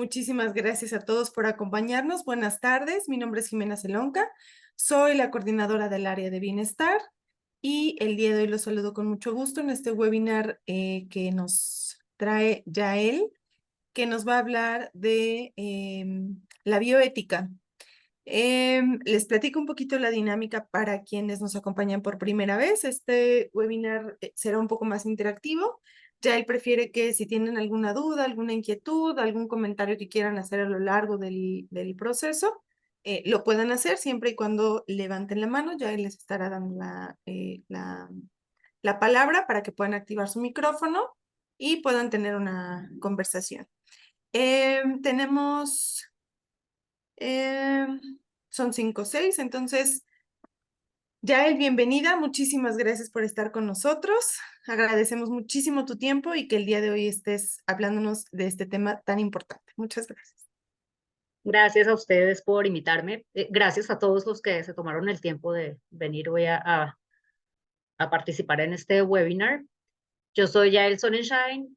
muchísimas gracias a todos por acompañarnos. Buenas tardes, mi nombre es Jimena Celonca, soy la coordinadora del área de bienestar y el día de hoy los saludo con mucho gusto en este webinar que nos trae Yael, que nos va a hablar de la bioética. Les platico un poquito la dinámica para quienes nos acompañan por primera vez. Este webinar será un poco más interactivo. Ya él prefiere que si tienen alguna duda, alguna inquietud, algún comentario que quieran hacer a lo largo del proceso, lo puedan hacer siempre y cuando levanten la mano. Ya él les estará dando la palabra para que puedan activar su micrófono y puedan tener una conversación. Tenemos son 5 o 6, entonces, Yael, bienvenida, muchísimas gracias por estar con nosotros. Agradecemos muchísimo tu tiempo y que el día de hoy estés hablándonos de este tema tan importante. Muchas gracias. Gracias a ustedes por invitarme. Gracias a todos los que se tomaron el tiempo de venir hoy a participar en este webinar. Yo soy Yael Sonnenschein.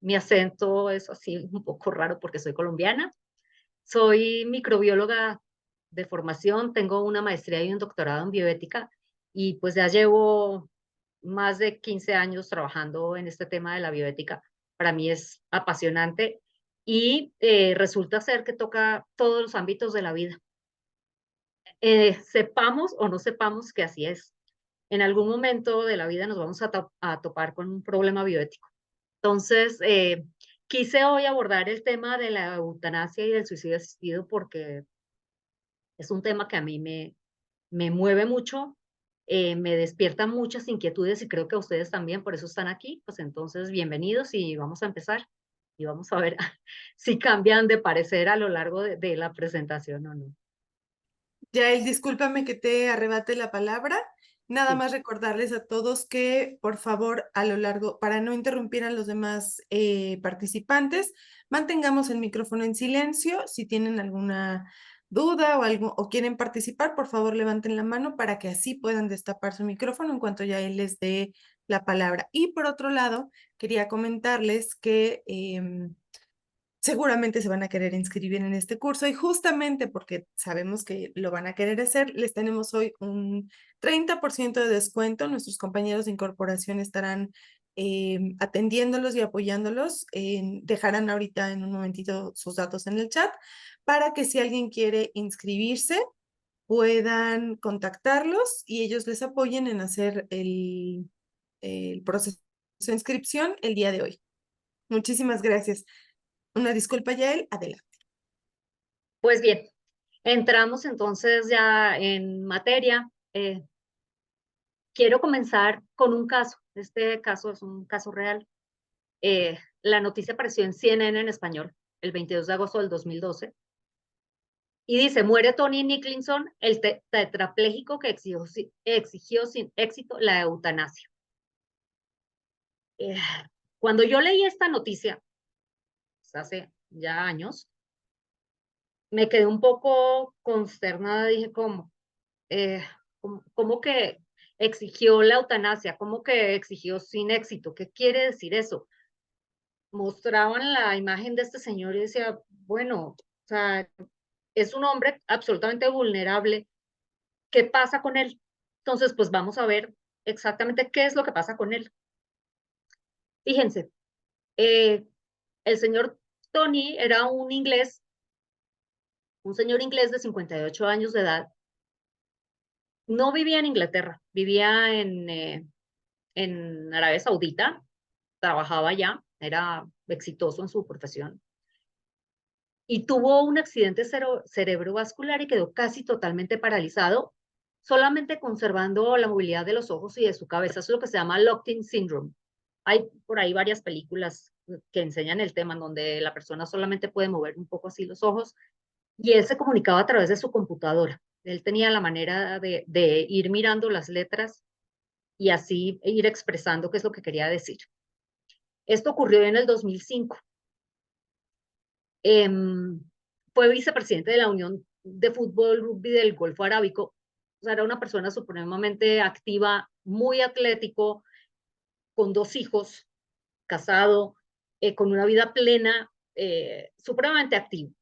Mi acento es así un poco raro porque soy colombiana. Soy microbióloga de formación. Tengo una maestría y un doctorado en bioética. Y pues ya llevo más de 15 años trabajando en este tema de la bioética. Para mí es apasionante y resulta ser que toca todos los ámbitos de la vida. Sepamos o no sepamos que así es. En algún momento de la vida nos vamos a topar con un problema bioético. Entonces, quise hoy abordar el tema de la eutanasia y del suicidio asistido porque es un tema que a mí me mueve mucho, me despierta muchas inquietudes y creo que a ustedes también, por eso están aquí. Pues entonces, bienvenidos y vamos a empezar y vamos a ver si cambian de parecer a lo largo de la presentación o no. Yael, discúlpame que te arrebate la palabra. Nada Sí. más recordarles a todos que, por favor, a lo largo, para no interrumpir a los demás participantes, mantengamos el micrófono en silencio. Si tienen alguna duda o algo o quieren participar, por favor, levanten la mano para que así puedan destapar su micrófono en cuanto ya él les dé la palabra. Y por otro lado, quería comentarles que seguramente se van a querer inscribir en este curso y justamente porque sabemos que lo van a querer hacer, les tenemos hoy un 30% de descuento. Nuestros compañeros de incorporación estarán atendiéndolos y apoyándolos. Dejarán ahorita en un momentito sus datos en el chat para que si alguien quiere inscribirse, puedan contactarlos y ellos les apoyen en hacer el proceso de inscripción el día de hoy. Muchísimas gracias. Una disculpa, Yael, adelante. Pues bien, entramos entonces ya en materia. Quiero comenzar con un caso. Este caso es un caso real. La noticia apareció en CNN en español el 22 de agosto del 2012 y dice, muere Tony Nicholson, el tetrapléjico que exigió sin éxito la eutanasia. Eh, Cuando yo leí esta noticia, pues, hace ya años, me quedé un poco consternada. Dije, ¿cómo? ¿Cómo que exigió la eutanasia? ¿Cómo que exigió sin éxito? ¿Qué quiere decir eso? Mostraban la imagen de este señor y decía, bueno, o sea, es un hombre absolutamente vulnerable. ¿Qué pasa con él? Entonces, pues vamos a ver exactamente qué es lo que pasa con él. Fíjense, eh, el señor Tony era un señor inglés de 58 años de edad. No vivía en Inglaterra, vivía en Arabia Saudita, trabajaba allá, era exitoso en su profesión y tuvo un accidente cerebrovascular y quedó casi totalmente paralizado, solamente conservando la movilidad de los ojos y de su cabeza. Eso es lo que se llama Locked-in Syndrome. Hay por ahí varias películas que enseñan el tema en donde la persona solamente puede mover un poco así los ojos y él se comunicaba a través de su computadora. Él tenía la manera de ir mirando las letras y así ir expresando qué es lo que quería decir. Esto ocurrió en el 2005. Eh, Fue vicepresidente de la Unión de Fútbol Rugby del Golfo Arábico. O sea, era una persona supremamente activa, muy atlético, con 2 hijos, casado, con una vida plena, supremamente activo.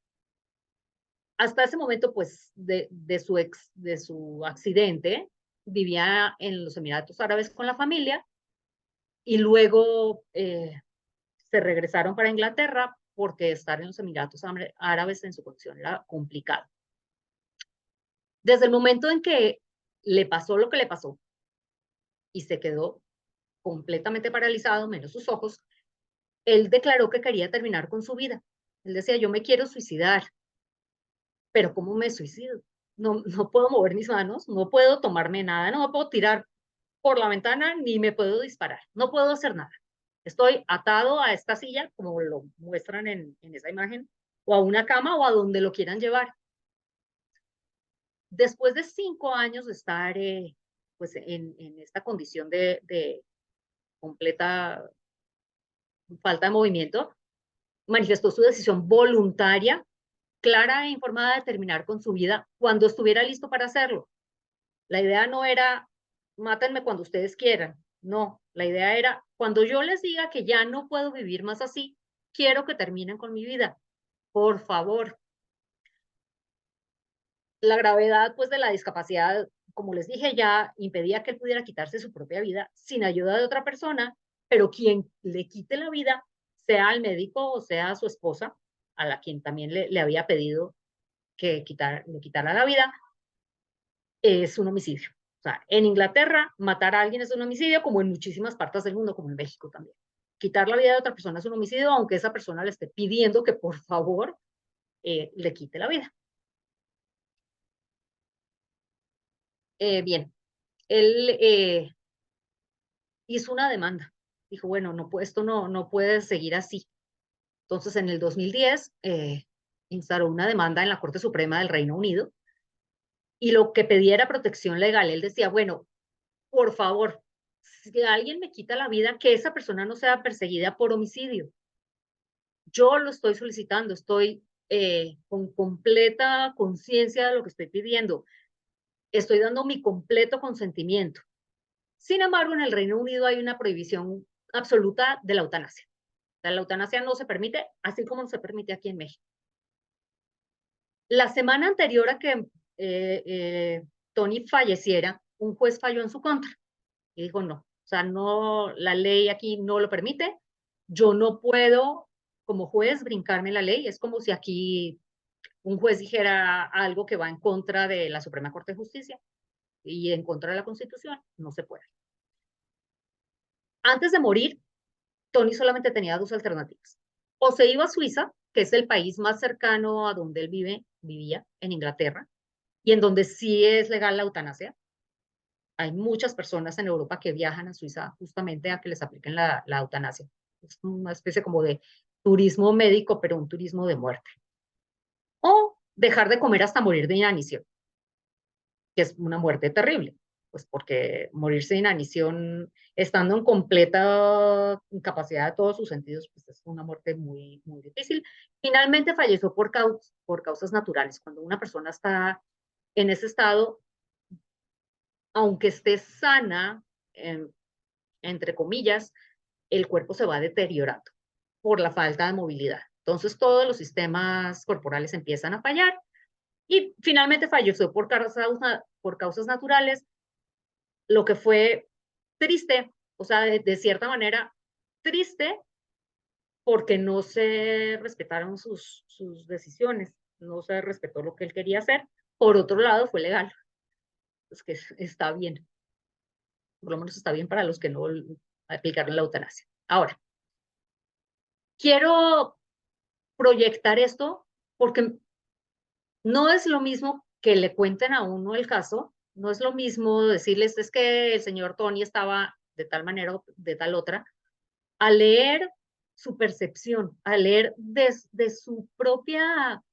Hasta ese momento, pues, de su accidente, vivía en los Emiratos Árabes con la familia y luego se regresaron para Inglaterra porque estar en los Emiratos Árabes en su condición era complicado. Desde el momento en que le pasó lo que le pasó y se quedó completamente paralizado, menos sus ojos, él declaró que quería terminar con su vida. Él decía, yo me quiero suicidar, pero ¿cómo me suicido? No puedo mover mis manos, no puedo tomarme nada, no me puedo tirar por la ventana ni me puedo disparar, no puedo hacer nada. Estoy atado a esta silla, como lo muestran en esa imagen, o a una cama o a donde lo quieran llevar. Después de 5 años de estar pues en esta condición de completa falta de movimiento, manifestó su decisión voluntaria, clara e informada de terminar con su vida cuando estuviera listo para hacerlo. La idea no era, mátenme cuando ustedes quieran, no, la idea era, cuando yo les diga que ya no puedo vivir más así, quiero que terminen con mi vida, por favor. La gravedad, pues, de la discapacidad, como les dije, ya impedía que él pudiera quitarse su propia vida sin ayuda de otra persona, pero quien le quite la vida, sea el médico o sea su esposa, a la quien también le había pedido que le quitara la vida, es un homicidio. O sea, en Inglaterra, matar a alguien es un homicidio, como en muchísimas partes del mundo, como en México también. Quitar la vida de otra persona es un homicidio, aunque esa persona le esté pidiendo que por favor le quite la vida. Bien, él hizo una demanda. Dijo, bueno, esto no puede seguir así. Entonces, en el 2010, instauró una demanda en la Corte Suprema del Reino Unido y lo que pedía era protección legal. Él decía, bueno, por favor, si alguien me quita la vida, que esa persona no sea perseguida por homicidio. Yo lo estoy solicitando, estoy con completa conciencia de lo que estoy pidiendo. Estoy dando mi completo consentimiento. Sin embargo, en el Reino Unido hay una prohibición absoluta de la eutanasia. La eutanasia no se permite, así como no se permite aquí en México. La semana anterior a que Tony falleciera, un juez falló en su contra y dijo no, o sea, no, la ley aquí no lo permite, yo no puedo como juez brincarme la ley, es como si aquí un juez dijera algo que va en contra de la Suprema Corte de Justicia y en contra de la Constitución, no se puede. Antes de morir, Tony solamente tenía dos alternativas. O se iba a Suiza, que es el país más cercano a donde él vivía, en Inglaterra, y en donde sí es legal la eutanasia. Hay muchas personas en Europa que viajan a Suiza justamente a que les apliquen la eutanasia. Es una especie como de turismo médico, pero un turismo de muerte. O dejar de comer hasta morir de inanición, que es una muerte terrible, pues porque morirse de inanición estando en completa incapacidad de todos sus sentidos, pues es una muerte muy, muy difícil. Finalmente falleció por causas naturales. Cuando una persona está en ese estado, aunque esté sana, entre comillas, el cuerpo se va deteriorando por la falta de movilidad. Entonces todos los sistemas corporales empiezan a fallar y finalmente falleció por causas naturales, lo que fue triste, o sea, de cierta manera triste porque no se respetaron sus decisiones, no se respetó lo que él quería hacer. Por otro lado, fue legal, pues que está bien, por lo menos está bien para los que no aplicaron la eutanasia. Ahora, quiero proyectar esto porque no es lo mismo que le cuenten a uno el caso, no es lo mismo decirles es que el señor Tony estaba de tal manera o de tal otra, a leer su percepción, a leer desde su propia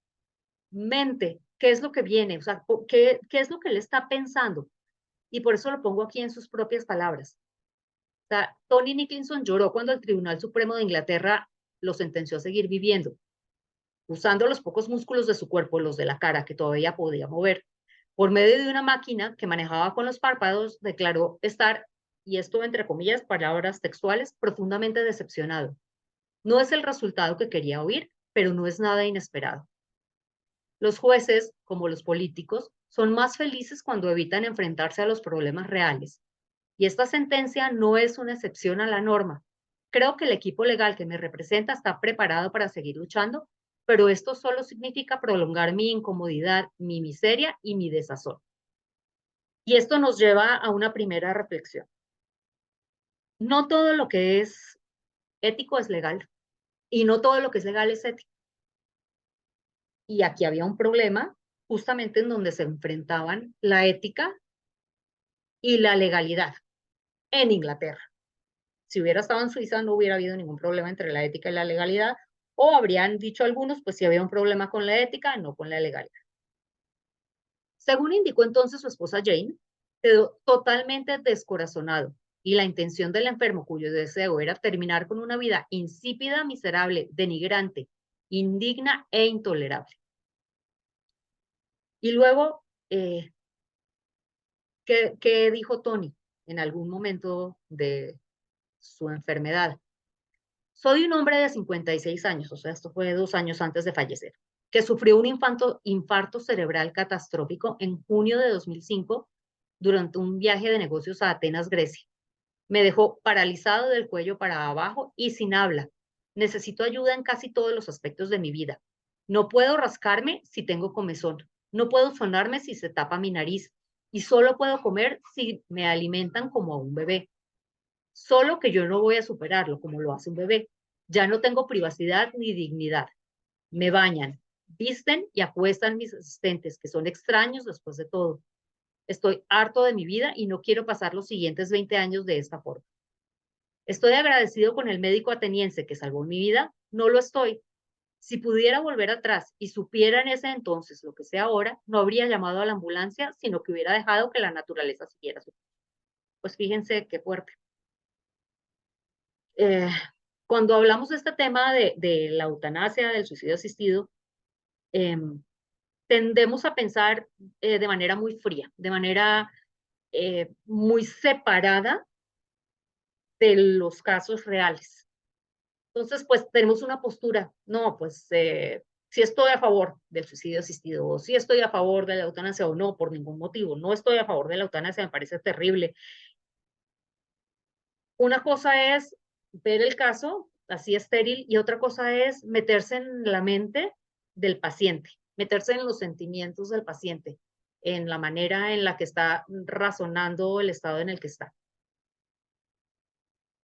mente qué es lo que viene, o sea, qué es lo que él está pensando. Y por eso lo pongo aquí en sus propias palabras. O sea, Tony Nicholson lloró cuando el Tribunal Supremo de Inglaterra lo sentenció a seguir viviendo, usando los pocos músculos de su cuerpo, los de la cara que todavía podía mover. Por medio de una máquina que manejaba con los párpados, declaró estar, y esto entre comillas, palabras textuales, profundamente decepcionado. No es el resultado que quería oír, pero no es nada inesperado. Los jueces, como los políticos, son más felices cuando evitan enfrentarse a los problemas reales. Y esta sentencia no es una excepción a la norma. Creo que el equipo legal que me representa está preparado para seguir luchando, pero esto solo significa prolongar mi incomodidad, mi miseria y mi desazón. Y esto nos lleva a una primera reflexión. No todo lo que es ético es legal y no todo lo que es legal es ético. Y aquí había un problema justamente en donde se enfrentaban la ética y la legalidad en Inglaterra. Si hubiera estado en Suiza no hubiera habido ningún problema entre la ética y la legalidad, o habrían dicho algunos, pues si había un problema con la ética, no con la legalidad. Según indicó entonces su esposa Jane, quedó totalmente descorazonado y la intención del enfermo, cuyo deseo era terminar con una vida insípida, miserable, denigrante, indigna e intolerable. Y luego, ¿qué dijo Tony en algún momento de su enfermedad? Soy un hombre de 56 años, o sea, esto fue 2 años antes de fallecer, que sufrió un infarto cerebral catastrófico en junio de 2005 durante un viaje de negocios a Atenas, Grecia. Me dejó paralizado del cuello para abajo y sin habla. Necesito ayuda en casi todos los aspectos de mi vida. No puedo rascarme si tengo comezón. No puedo sonarme si se tapa mi nariz. Y solo puedo comer si me alimentan como a un bebé. Solo que yo no voy a superarlo como lo hace un bebé. Ya no tengo privacidad ni dignidad. Me bañan, visten y apuestan mis asistentes, que son extraños después de todo. Estoy harto de mi vida y no quiero pasar los siguientes 20 años de esta forma. ¿Estoy agradecido con el médico ateniense que salvó mi vida? No lo estoy. Si pudiera volver atrás y supiera en ese entonces lo que sé ahora, no habría llamado a la ambulancia, sino que hubiera dejado que la naturaleza siguiera su. Pues fíjense qué fuerte. Eh, Cuando hablamos de este tema de la eutanasia, del suicidio asistido, eh, tendemos a pensar de manera muy fría, de manera muy separada de los casos reales. Entonces, pues tenemos una postura, no, pues si estoy a favor del suicidio asistido, o si estoy a favor de la eutanasia o no, por ningún motivo, no estoy a favor de la eutanasia, me parece terrible. Una cosa es ver el caso así estéril y otra cosa es meterse en la mente del paciente, meterse en los sentimientos del paciente, en la manera en la que está razonando el estado en el que está.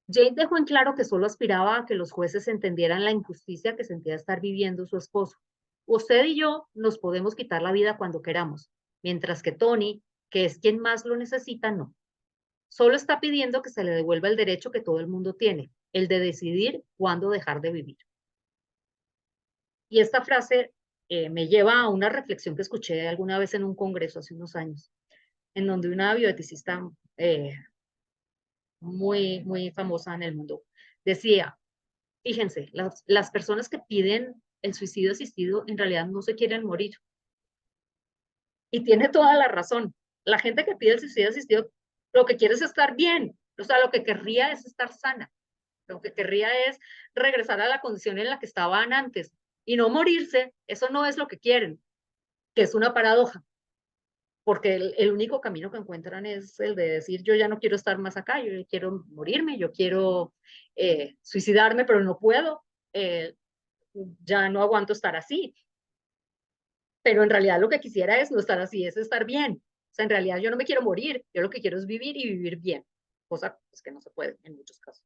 Jane dejó en claro que solo aspiraba a que los jueces entendieran la injusticia que sentía estar viviendo su esposo. Usted y yo nos podemos quitar la vida cuando queramos, mientras que Tony, que es quien más lo necesita, no. Solo está pidiendo que se le devuelva el derecho que todo el mundo tiene, el de decidir cuándo dejar de vivir. Y esta frase me lleva a una reflexión que escuché alguna vez en un congreso hace unos años, en donde una bioeticista muy famosa en el mundo decía, fíjense, las personas que piden el suicidio asistido en realidad no se quieren morir. Y tiene toda la razón. La gente que pide el suicidio asistido lo que quiere es estar bien, o sea, lo que querría es estar sana. Lo que querría es regresar a la condición en la que estaban antes y no morirse. Eso no es lo que quieren, que es una paradoja, porque el único camino que encuentran es el de decir, yo ya no quiero estar más acá, yo quiero morirme, yo quiero suicidarme, pero no puedo, ya no aguanto estar así. Pero en realidad lo que quisiera es no estar así, es estar bien. O sea, en realidad yo no me quiero morir, yo lo que quiero es vivir y vivir bien, cosa pues, que no se puede en muchos casos.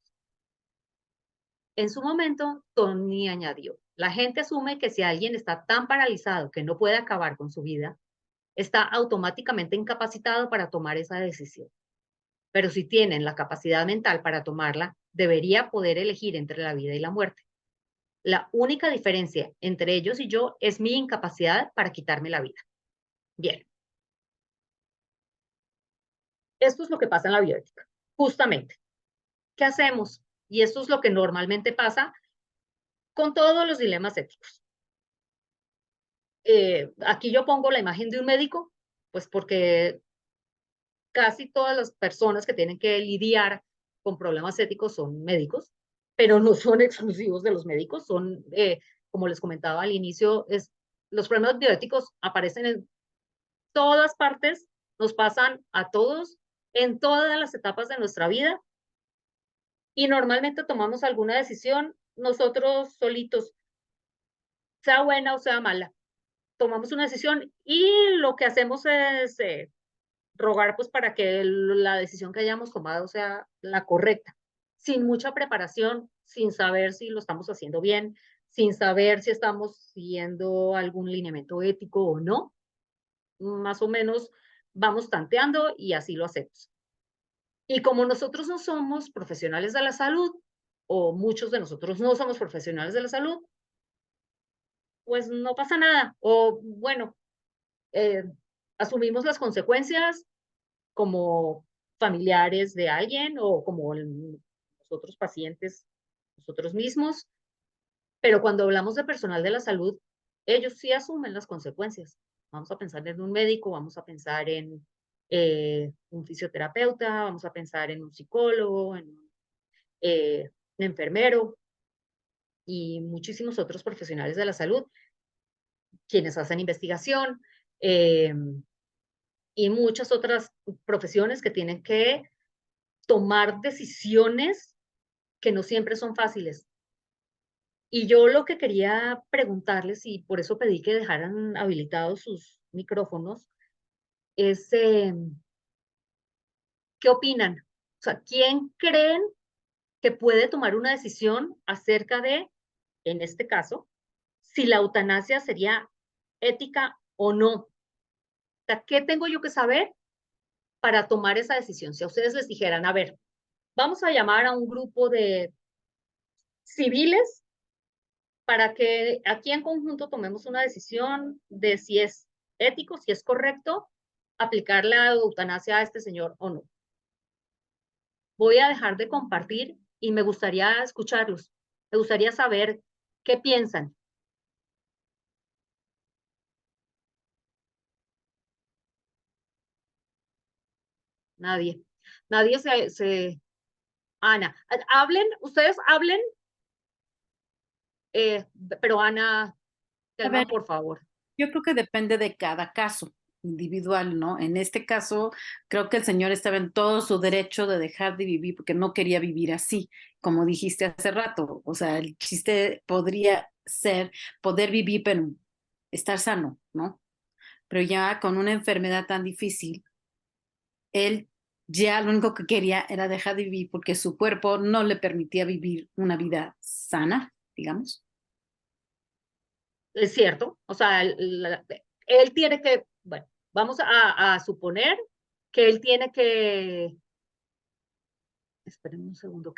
En su momento, Tony añadió, la gente asume que si alguien está tan paralizado que no puede acabar con su vida, está automáticamente incapacitado para tomar esa decisión. Pero si tienen la capacidad mental para tomarla, debería poder elegir entre la vida y la muerte. La única diferencia entre ellos y yo es mi incapacidad para quitarme la vida. Bien, esto es lo que pasa en la bioética. Justamente, ¿qué hacemos? Y esto es lo que normalmente pasa con todos los dilemas éticos. Aquí yo pongo la imagen de un médico, pues porque casi todas las personas que tienen que lidiar con problemas éticos son médicos, pero no son exclusivos de los médicos, son como les comentaba al inicio, los problemas bioéticos aparecen en todas partes, nos pasan a todos en todas las etapas de nuestra vida y normalmente tomamos alguna decisión nosotros solitos, sea buena o sea mala. Tomamos una decisión y lo que hacemos es rogar pues para que la decisión que hayamos tomado sea la correcta, sin mucha preparación, sin saber si lo estamos haciendo bien, sin saber si estamos siguiendo algún lineamiento ético o no. Más o menos vamos tanteando y así lo hacemos. Y como nosotros no somos profesionales de la salud, o muchos de nosotros no somos profesionales de la salud, pues no pasa nada. O bueno, eh, asumimos las consecuencias como familiares de alguien o como nosotros pacientes, nosotros mismos. Pero cuando hablamos de personal de la salud, ellos sí asumen las consecuencias. Vamos a pensar en un médico, vamos a pensar en un fisioterapeuta, vamos a pensar en un psicólogo, en un enfermero y muchísimos otros profesionales de la salud, quienes hacen investigación eh, y muchas otras profesiones que tienen que tomar decisiones que no siempre son fáciles. Y yo lo que quería preguntarles, y por eso pedí que dejaran habilitados sus micrófonos, es ¿qué opinan? O sea, ¿quién creen que puede tomar una decisión acerca de, en este caso, si la eutanasia sería ética o no? O sea, ¿qué tengo yo que saber para tomar esa decisión? Si a ustedes les dijeran, a ver, vamos a llamar a un grupo de civiles para que aquí en conjunto tomemos una decisión de si es ético, si es correcto aplicar la eutanasia a este señor o no. Voy a dejar de compartir y me gustaría escucharlos. Me gustaría saber qué piensan. Nadie. Nadie Ana, hablen, ustedes hablen, pero Ana, A ver, Telma, por favor. yo creo que depende de cada caso individual, ¿no? En este caso, creo que el señor estaba en todo su derecho de dejar de vivir porque no quería vivir así, como dijiste hace rato. O sea, el chiste podría ser poder vivir, pero estar sano, ¿no? Pero ya con una enfermedad tan difícil, él ya lo único que quería era dejar de vivir porque su cuerpo no le permitía vivir una vida sana, digamos. Es cierto, o sea, él tiene que, bueno, vamos a suponer que él tiene que, esperen un segundo,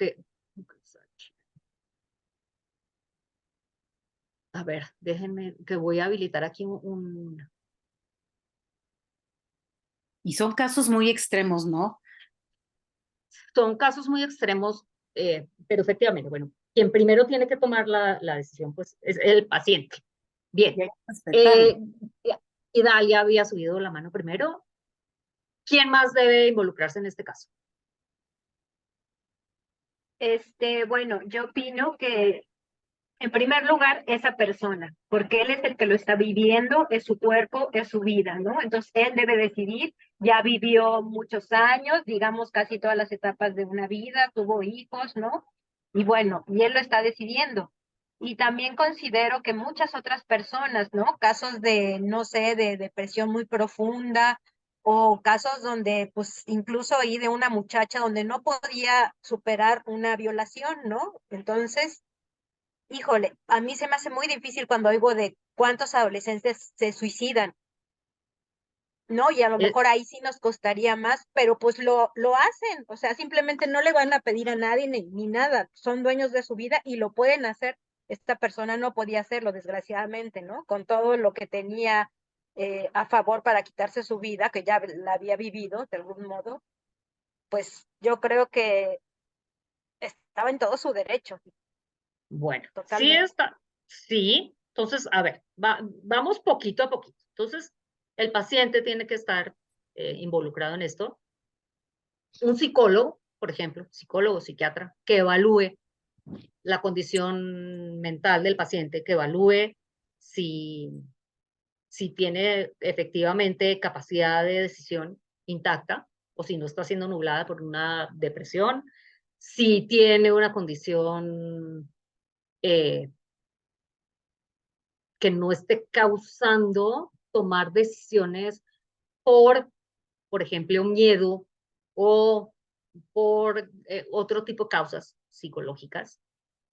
a ver, déjenme, que voy a habilitar aquí Y son casos muy extremos, ¿no? son casos muy extremos, pero efectivamente, bueno, quien primero tiene que tomar la decisión, pues, es el paciente. Bien, Y hay que respetarlo. Idalia había subido la mano primero. ¿Quién más debe involucrarse en este caso? Bueno, yo opino que en primer lugar esa persona, porque él es el que lo está viviendo, es su cuerpo, es su vida, ¿no? Entonces él debe decidir, ya vivió muchos años, digamos casi todas las etapas de una vida, tuvo hijos, ¿no? Y bueno, y él lo está decidiendo. Y también considero que muchas otras personas, ¿no? Casos de, no sé, de depresión muy profunda o casos donde, pues, incluso oí de una muchacha donde no podía superar una violación, ¿no? Entonces, híjole, a mí se me hace muy difícil cuando oigo de cuántos adolescentes se suicidan, ¿no? Y a lo Eh, mejor ahí sí nos costaría más, pero pues lo hacen, o sea, simplemente no le van a pedir a nadie ni nada, son dueños de su vida y lo pueden hacer. Esta persona no podía hacerlo, desgraciadamente, ¿no? Con todo lo que tenía a favor para quitarse su vida, que ya la había vivido de algún modo, pues yo creo que estaba en todo su derecho, bueno, sí totalmente. está, sí. Entonces, a ver, vamos poquito a poquito. Entonces, el paciente tiene que estar involucrado en esto. Un psicólogo, por ejemplo, psicólogo, psiquiatra, que evalúe. la condición mental del paciente, que evalúe si, si tiene efectivamente capacidad de decisión intacta o si no está siendo nublada por una depresión, si tiene una condición eh, que no esté causando tomar decisiones por ejemplo, miedo o por otro tipo de causas psicológicas.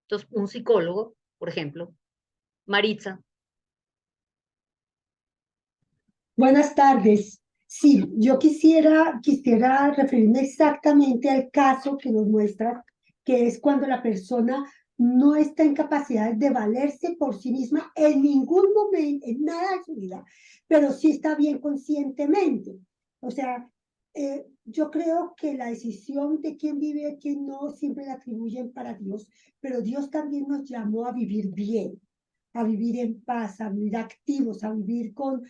Entonces, un psicólogo, por ejemplo, Maritza. Buenas tardes. Sí, yo quisiera referirme exactamente al caso que nos muestra, que es cuando la persona no está en capacidad de valerse por sí misma en ningún momento, en nada de su vida, pero sí está bien conscientemente. O sea, yo creo que la decisión de quién vive y quién no siempre la atribuyen para Dios, pero Dios también nos llamó a vivir bien, a vivir en paz, a vivir activos, a vivir con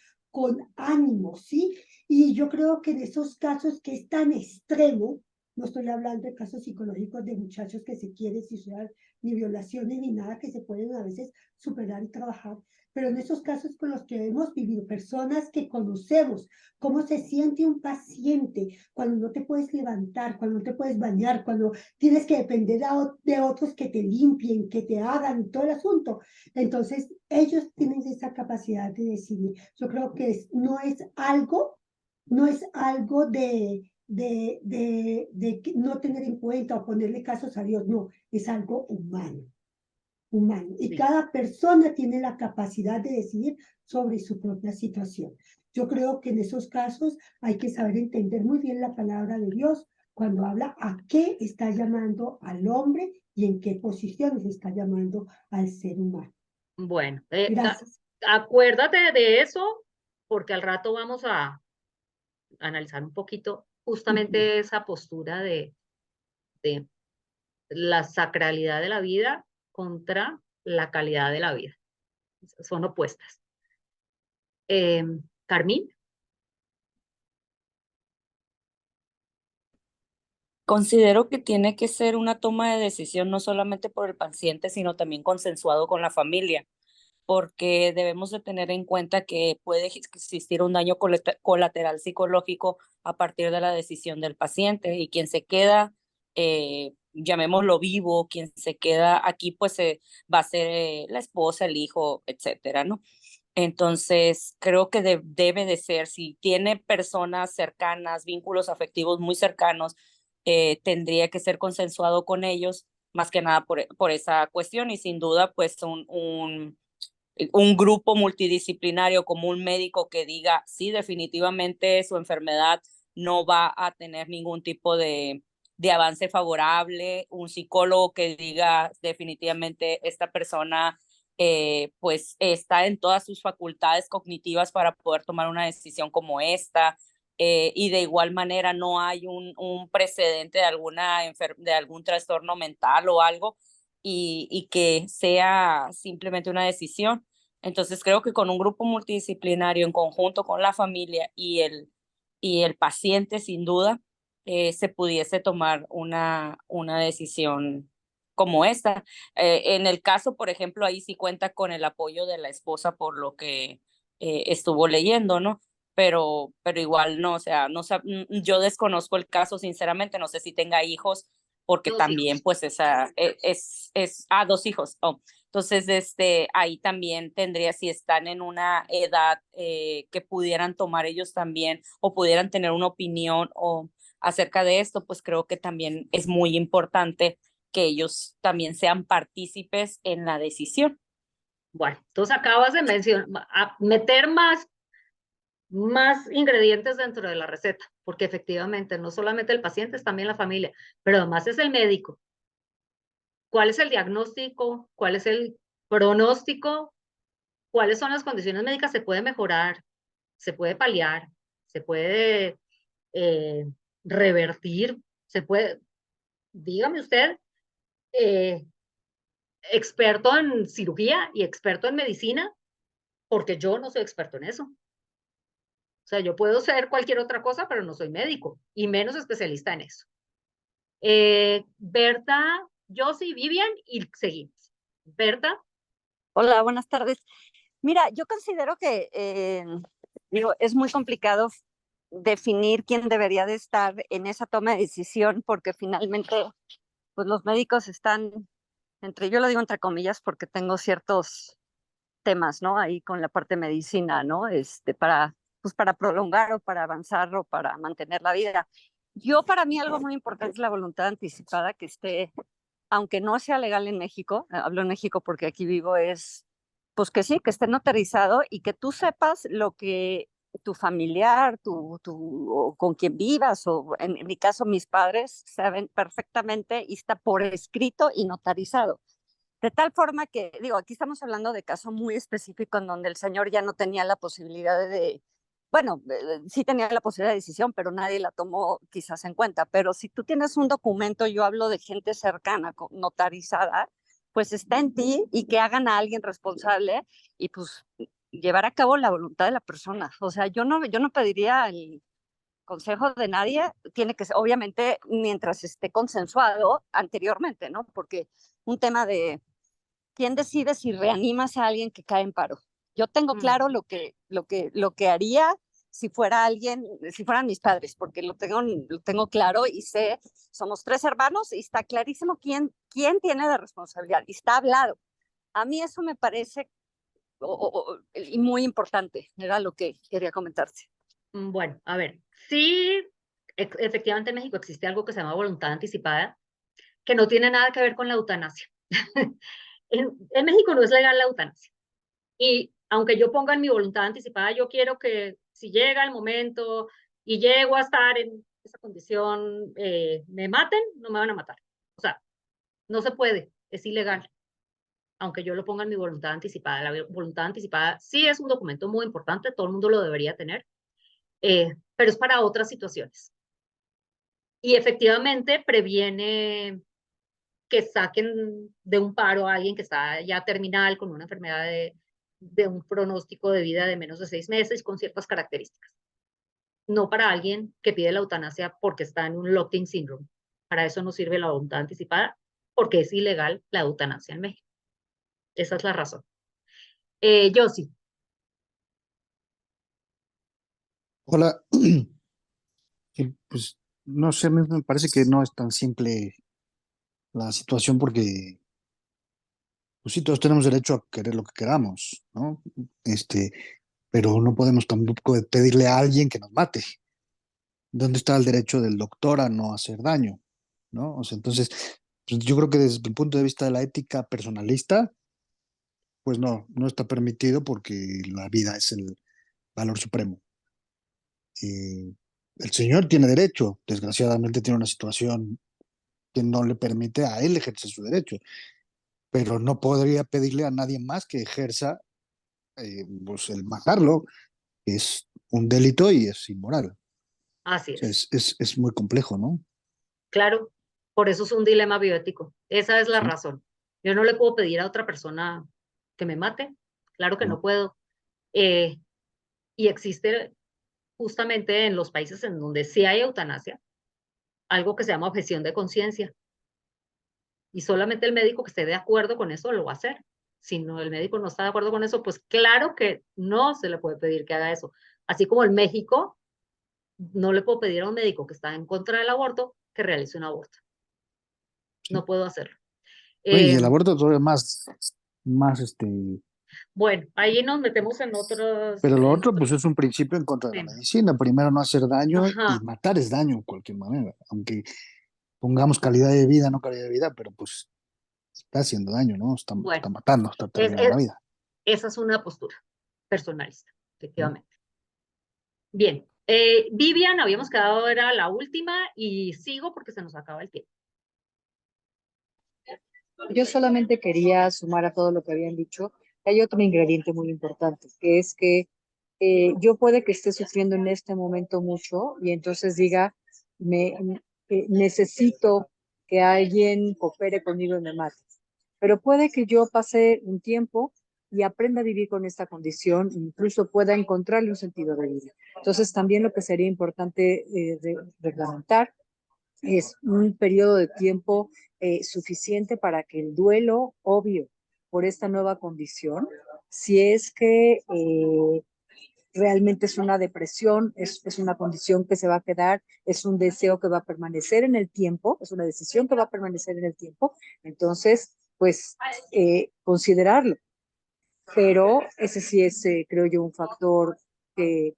ánimo, ¿sí? Y yo creo que en esos casos que es tan extremo, no estoy hablando de casos psicológicos de muchachos que se quieren suicidar, ni violaciones, ni nada, que se pueden a veces superar y trabajar, pero en esos casos con los que hemos vivido, personas que conocemos, cómo se siente un paciente cuando no te puedes levantar, cuando no te puedes bañar, cuando tienes que depender de otros que te limpien, que te hagan todo el asunto. Entonces, ellos tienen esa capacidad de decidir. Yo creo que no es algo de no tener en cuenta o ponerle casos a Dios, no, es algo humano, humano. Y Sí. cada persona tiene la capacidad de decidir sobre su propia situación. Yo creo que en esos casos hay que saber entender muy bien la palabra de Dios cuando habla a qué está llamando al hombre y en qué posiciones está llamando al ser humano. Bueno, Gracias. acuérdate de eso, porque al rato vamos a analizar un poquito justamente esa postura de la sacralidad de la vida contra la calidad de la vida. Son opuestas. Carmín. Considero que tiene que ser una toma de decisión no solamente por el paciente, sino también consensuado con la familia, porque debemos de tener en cuenta que puede existir un daño colateral psicológico a partir de la decisión del paciente y quien se queda, llamémoslo vivo, quien se queda aquí, pues va a ser la esposa, el hijo, etcétera, ¿no? Entonces, creo que debe de ser, si tiene personas cercanas, vínculos afectivos muy cercanos, tendría que ser consensuado con ellos, más que nada por esa cuestión y sin duda, pues un grupo multidisciplinario como un médico que diga, sí, definitivamente su enfermedad no va a tener ningún tipo de avance favorable, un psicólogo que diga, definitivamente esta persona pues está en todas sus facultades cognitivas para poder tomar una decisión como esta. Y de igual manera no hay un precedente de algún trastorno mental o algo y que sea simplemente una decisión. Entonces creo que con un grupo multidisciplinario en conjunto con la familia y el paciente, sin duda, se pudiese tomar una decisión como esta. En el caso, por ejemplo, ahí sí cuenta con el apoyo de la esposa por lo que estuvo leyendo, ¿no? Pero igual no, o sea, no, yo desconozco el caso, sinceramente, no sé si tenga hijos, porque 2 también hijos. pues esa dos hijos. Oh. Entonces, ahí también tendría, si están en una edad que pudieran tomar ellos también o pudieran tener una opinión o acerca de esto, pues creo que también es muy importante que ellos también sean partícipes en la decisión. Bueno, entonces acabas de meter más ingredientes dentro de la receta, porque efectivamente no solamente el paciente, es también la familia, pero además es el médico. ¿Cuál es el diagnóstico? ¿Cuál es el pronóstico? ¿Cuáles son las condiciones médicas? ¿Se puede mejorar? ¿Se puede paliar? ¿Se puede eh, revertir? ¿Se puede, dígame usted, eh, experto en cirugía y experto en medicina? Porque yo no soy experto en eso. O sea, yo puedo ser cualquier otra cosa, pero no soy médico y menos especialista en eso. Berta Yo sí, Vivian, y seguimos. Berta. Hola, buenas tardes. Mira, yo considero que digo, es muy complicado definir quién debería de estar en esa toma de decisión porque finalmente pues los médicos están, yo lo digo entre comillas porque tengo ciertos temas, ¿no? Ahí con la parte de medicina, ¿no? Pues para prolongar o para avanzar o para mantener la vida. Para mí algo muy importante es la voluntad anticipada que esté, aunque no sea legal en México, hablo en México porque aquí vivo, pues que sí, que esté notarizado y que tú sepas lo que tu familiar, o con quien vivas, o en mi caso mis padres saben perfectamente y está por escrito y notarizado. De tal forma que, digo, aquí estamos hablando de caso muy específico en donde el señor ya no tenía la posibilidad bueno, sí tenía la posibilidad de decisión, pero nadie la tomó quizás en cuenta. Pero si tú tienes un documento, yo hablo de gente cercana, notarizada, pues está en ti y que hagan a alguien responsable y pues llevar a cabo la voluntad de la persona. O sea, yo no pediría el consejo de nadie, tiene que ser, obviamente, mientras esté consensuado anteriormente, ¿no? Porque un tema de quién decide si reanimas a alguien que cae en paro. Yo tengo claro lo que haría si fuera alguien, si fueran mis padres, porque lo tengo claro y sé, somos 3 hermanos y está clarísimo quién tiene la responsabilidad y está hablado. A mí eso me parece y muy importante, era lo que quería comentarte. Bueno, a ver, sí, efectivamente en México existe algo que se llama voluntad anticipada, que no tiene nada que ver con la eutanasia. En México no es legal la eutanasia. Y aunque yo ponga en mi voluntad anticipada, yo quiero que si llega el momento y llego a estar en esa condición, me maten, no me van a matar. O sea, no se puede, es ilegal, aunque yo lo ponga en mi voluntad anticipada. La voluntad anticipada sí es un documento muy importante, todo el mundo lo debería tener, pero es para otras situaciones. Y efectivamente previene que saquen de un paro a alguien que está ya terminal con una enfermedad de un pronóstico de vida de menos de 6 meses con ciertas características. No para alguien que pide la eutanasia porque está en un locked-in syndrome. Para eso no sirve la voluntad anticipada porque es ilegal la eutanasia en México. Esa es la razón. Yo sí. Hola, pues no sé, me parece que no es tan simple la situación porque, pues sí, todos tenemos derecho a querer lo que queramos, ¿no? Pero no podemos tampoco pedirle a alguien que nos mate. ¿Dónde está el derecho del doctor a no hacer daño? ¿No? O sea, entonces, pues yo creo que desde el punto de vista de la ética personalista, pues no está permitido porque la vida es el valor supremo. El señor tiene derecho, desgraciadamente tiene una situación que no le permite a él ejercer su derecho, pero no podría pedirle a nadie más que ejerza pues el matarlo, que es un delito y es inmoral. Así O sea, es. es muy complejo, ¿no? Claro, por eso es un dilema bioético. Esa es la Sí, razón. Yo no le puedo pedir a otra persona que me mate. Claro que no no. puedo. Eh, y existe justamente en los países en donde sí hay eutanasia, algo que se llama objeción de conciencia. Y solamente el médico que esté de acuerdo con eso lo va a hacer. Si no, el médico no está de acuerdo con eso, pues claro que no se le puede pedir que haga eso. Así como en México, no le puedo pedir a un médico que está en contra del aborto que realice un aborto. Sí. No puedo hacerlo. Oye, y Eh, el aborto todavía más, bueno, ahí nos metemos en pero lo en otro, otros pues es un principio en contra de la temas. medicina. Primero no hacer daño y Ajá, matar es daño de cualquier manera. Aunque pongamos calidad de vida, no calidad de vida, pero pues está haciendo daño, ¿no? Está bueno, matando, está es, terminando la es- vida. esa es una postura personalista, ¿No? efectivamente. Bien, Vivian, habíamos quedado, era la última y sigo porque se nos acaba el tiempo. Yo solamente quería sumar a todo lo que habían dicho. Hay otro ingrediente muy importante, que es que yo puede que esté sufriendo en este momento mucho y entonces diga, necesito que alguien coopere conmigo y me mate. Pero puede que yo pase un tiempo y aprenda a vivir con esta condición, incluso pueda encontrarle un sentido de vida. Entonces también lo que sería importante reglamentar es un periodo de tiempo suficiente para que el duelo obvio por esta nueva condición, si es que realmente es una depresión, es una condición que se va a quedar, es un deseo que va a permanecer en el tiempo, es una decisión que va a permanecer en el tiempo, entonces, pues, considerarlo. Pero ese sí es, creo yo, un factor que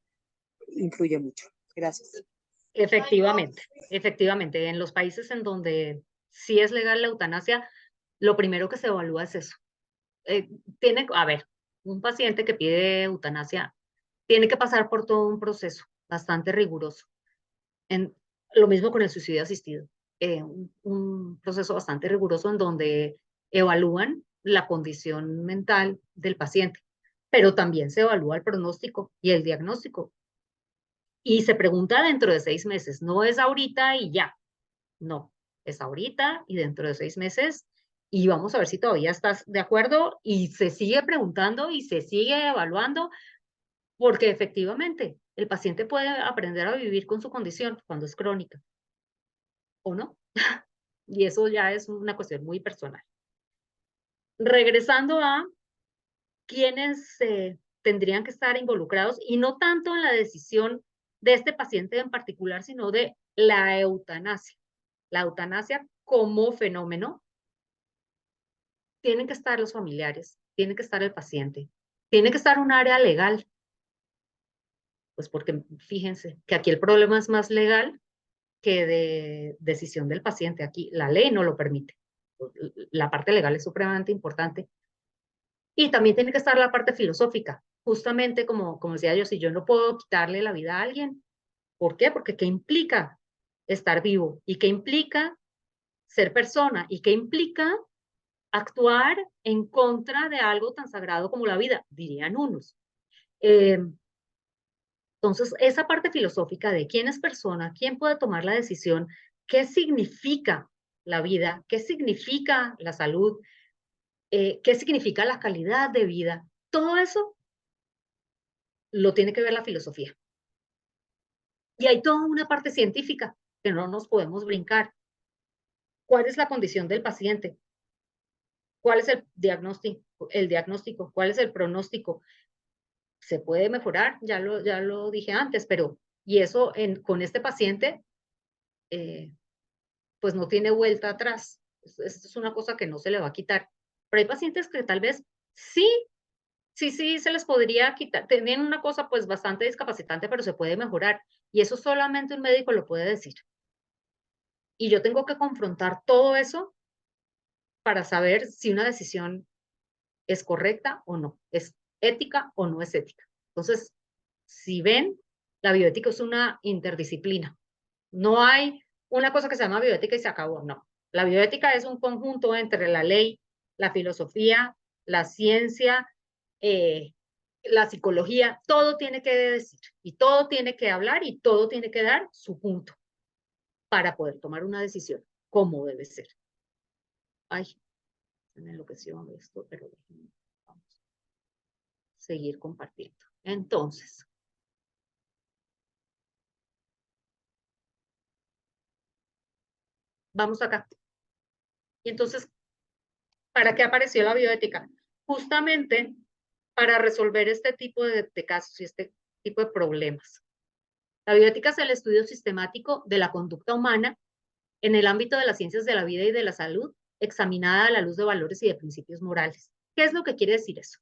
influye mucho. Gracias. Efectivamente, efectivamente. En los países en donde sí es legal la eutanasia, lo primero que se evalúa es eso. A ver, un paciente que pide eutanasia tiene que pasar por todo un proceso bastante riguroso. Lo mismo con el suicidio asistido. Un proceso bastante riguroso en donde evalúan la condición mental del paciente, pero también se evalúa el pronóstico y el diagnóstico. Y se pregunta dentro de 6 meses, no es ahorita y ya, no, es ahorita y dentro de 6 meses y vamos a ver si todavía estás de acuerdo y se sigue preguntando y se sigue evaluando porque efectivamente el paciente puede aprender a vivir con su condición cuando es crónica o no. Y eso ya es una cuestión muy personal. Regresando a quiénes tendrían que estar involucrados y no tanto en la decisión de este paciente en particular, sino de la eutanasia. La eutanasia como fenómeno, tienen que estar los familiares, tiene que estar el paciente, tiene que estar un área legal, pues porque fíjense que aquí el problema es más legal que de decisión del paciente. Aquí la ley no lo permite. La parte legal es supremamente importante. Y también tiene que estar la parte filosófica. Justamente como decía yo, si yo no puedo quitarle la vida a alguien, ¿por qué? Porque ¿qué implica estar vivo? ¿Y qué implica ser persona? ¿Y qué implica actuar en contra de algo tan sagrado como la vida? Dirían unos. Entonces, esa parte filosófica de quién es persona, quién puede tomar la decisión, qué significa la vida, qué significa la salud, qué significa la calidad de vida, todo eso lo tiene que ver la filosofía. Y hay toda una parte científica que no nos podemos brincar. ¿Cuál es la condición del paciente? ¿Cuál es el diagnóstico? ¿Cuál es el pronóstico? Se puede mejorar, ya lo dije antes, pero y eso con este paciente, pues no tiene vuelta atrás. Esto es una cosa que no se le va a quitar. Pero hay pacientes que tal vez sí se les podría quitar. Tienen una cosa pues bastante discapacitante, pero se puede mejorar. Y eso solamente un médico lo puede decir. Y yo tengo que confrontar todo eso para saber si una decisión es correcta o no, es ética o no es ética. Entonces, si ven, la bioética es una interdisciplina. No hay una cosa que se llama bioética y se acabó, no. La bioética es un conjunto entre la ley, la filosofía, la ciencia, la psicología, todo tiene que decir y todo tiene que hablar y todo tiene que dar su punto para poder tomar una decisión como debe ser. Ay, me enloqueció esto, pero vamos a seguir compartiendo. Entonces, vamos acá. Y entonces, ¿para qué apareció la bioética? Justamente para resolver este tipo de casos y este tipo de problemas. La bioética es el estudio sistemático de la conducta humana en el ámbito de las ciencias de la vida y de la salud, examinada a la luz de valores y de principios morales. ¿Qué es lo que quiere decir eso?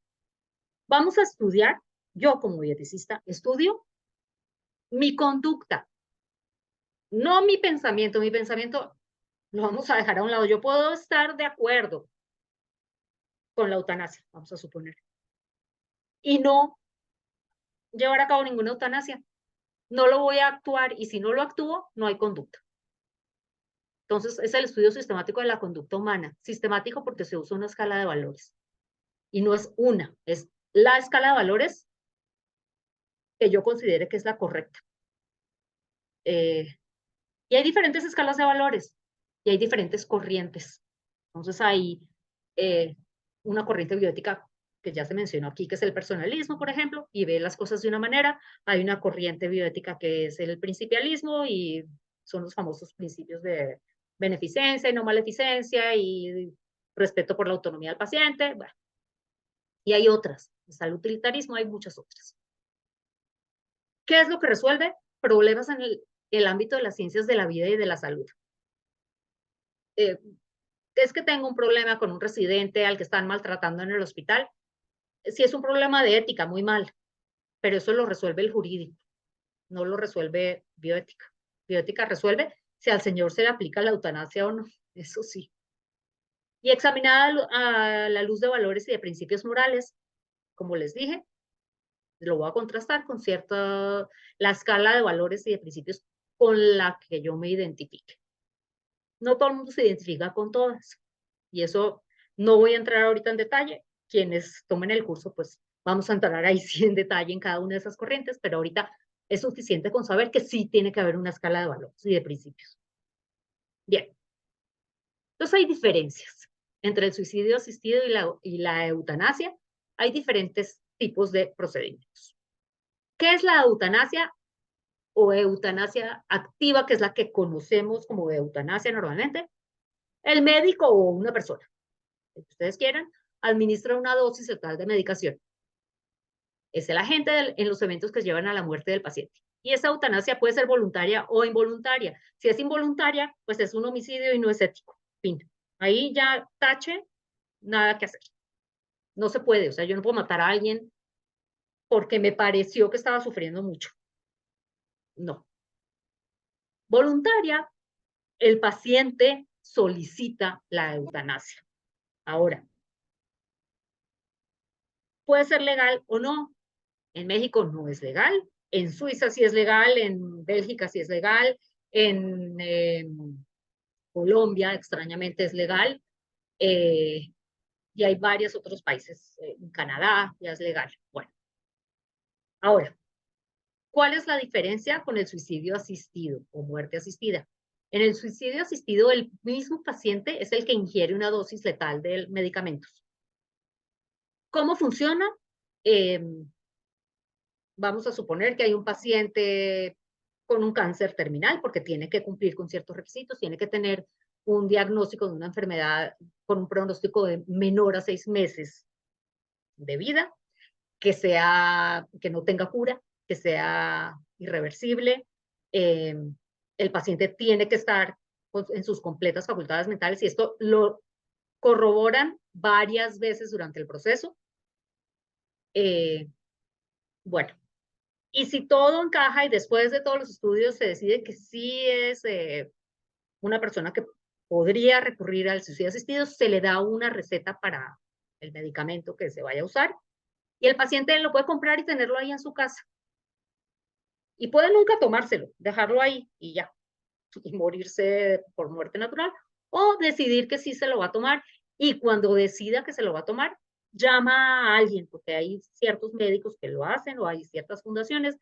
Vamos a estudiar, yo como bioeticista, estudio mi conducta, no mi pensamiento lo vamos a dejar a un lado. Yo puedo estar de acuerdo con la eutanasia, vamos a suponer, y no llevar a cabo ninguna eutanasia. No lo voy a actuar y si no lo actúo, no hay conducta. Entonces, es el estudio sistemático de la conducta humana. Sistemático porque se usa una escala de valores. Y no es una, es la escala de valores que yo considere que es la correcta. Y hay diferentes escalas de valores y hay diferentes corrientes. Entonces, hay una corriente bioética que ya se mencionó aquí, que es el personalismo, por ejemplo, y ve las cosas de una manera. Hay una corriente bioética que es el principialismo y son los famosos principios de beneficencia y no maleficencia y respeto por la autonomía del paciente. Bueno, y hay otras. Está el utilitarismo, hay muchas otras. ¿Qué es lo que resuelve? Problemas en el ámbito de las ciencias de la vida y de la salud. Es que tengo un problema con un residente al que están maltratando en el hospital. Si es un problema de ética, muy mal, pero eso lo resuelve el jurídico, no lo resuelve bioética. Bioética resuelve si al señor se le aplica la eutanasia o no, eso sí. Y examinada a la luz de valores y de principios morales, como les dije, lo voy a contrastar con la escala de valores y de principios con la que yo me identifique. No todo el mundo se identifica con todas, y eso no voy a entrar ahorita en detalle. Quienes tomen el curso, pues vamos a entrar ahí sí en detalle en cada una de esas corrientes, pero ahorita es suficiente con saber que sí tiene que haber una escala de valores y de principios. Bien. Entonces hay diferencias entre el suicidio asistido y la eutanasia. Hay diferentes tipos de procedimientos. ¿Qué es la eutanasia o eutanasia activa, que es la que conocemos como eutanasia normalmente? El médico o una persona, si ustedes quieran, administra una dosis total de medicación. Es el agente en los eventos que llevan a la muerte del paciente. Y esa eutanasia puede ser voluntaria o involuntaria. Si es involuntaria, pues es un homicidio y no es ético. Fin. Ahí ya tache, nada que hacer. No se puede, o sea, yo no puedo matar a alguien porque me pareció que estaba sufriendo mucho. No. Voluntaria, el paciente solicita la eutanasia. Ahora, puede ser legal o no. En México no es legal, en Suiza sí es legal, en Bélgica sí es legal, en Colombia extrañamente es legal, y hay varios otros países, en Canadá ya es legal. Bueno, ahora, ¿cuál es la diferencia con el suicidio asistido o muerte asistida? En el suicidio asistido, el mismo paciente es el que ingiere una dosis letal de medicamentos. ¿Cómo funciona? Vamos a suponer que hay un paciente con un cáncer terminal, porque tiene que cumplir con ciertos requisitos, tiene que tener un diagnóstico de una enfermedad con un pronóstico de menor a 6 meses de vida, que no tenga cura, que sea irreversible. El paciente tiene que estar en sus completas facultades mentales, y esto lo corroboran varias veces durante el proceso. Bueno, y si todo encaja y después de todos los estudios se decide que sí es una persona que podría recurrir al suicidio asistido, se le da una receta para el medicamento que se vaya a usar, y el paciente lo puede comprar y tenerlo ahí en su casa. Y puede nunca tomárselo, dejarlo ahí y ya, y morirse por muerte natural, o decidir que sí se lo va a tomar, y cuando decida que se lo va a tomar, llama a alguien, porque hay ciertos médicos que lo hacen, o hay ciertas fundaciones,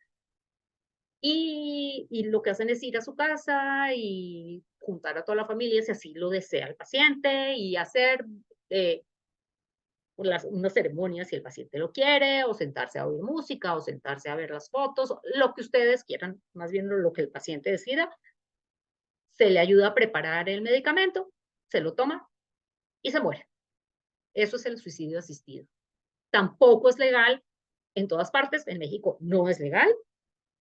y lo que hacen es ir a su casa y juntar a toda la familia, si así lo desea el paciente, y hacer una ceremonia si el paciente lo quiere, o sentarse a oír música, o sentarse a ver las fotos, lo que ustedes quieran, más bien lo que el paciente decida. Se le ayuda a preparar el medicamento, se lo toma y se muere. Eso es el suicidio asistido. Tampoco es legal en todas partes. En México no es legal.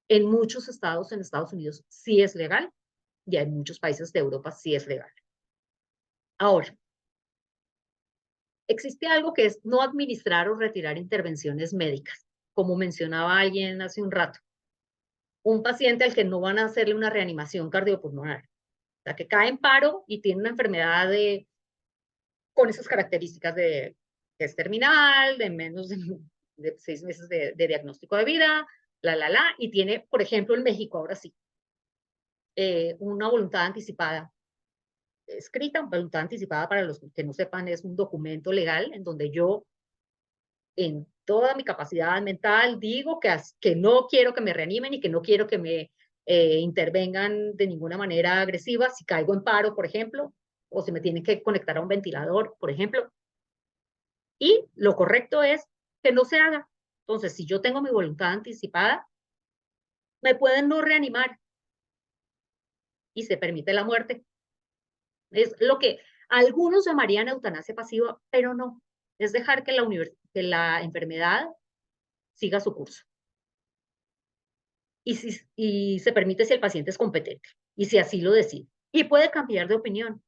En muchos estados en Estados Unidos sí es legal, y en muchos países de Europa sí es legal. Ahora, existe algo que es no administrar o retirar intervenciones médicas, como mencionaba alguien hace un rato. Un paciente al que no van a hacerle una reanimación cardiopulmonar, o sea, que cae en paro y tiene una enfermedad con esas características de que es terminal, de menos de 6 meses de diagnóstico de vida, y tiene, por ejemplo, en México, ahora sí, una voluntad anticipada escrita. Voluntad anticipada, para los que no sepan, es un documento legal en donde yo, en toda mi capacidad mental, digo que no quiero que me reanimen y que no quiero que me intervengan de ninguna manera agresiva si caigo en paro, por ejemplo, o si me tienen que conectar a un ventilador, por ejemplo. Y lo correcto es que no se haga. Entonces, si yo tengo mi voluntad anticipada, me pueden no reanimar. y se permite la muerte. Es lo que algunos llamarían eutanasia pasiva, pero no. Es dejar que la enfermedad siga su curso. Y se permite si el paciente es competente y si así lo decide. Y puede cambiar de opinión.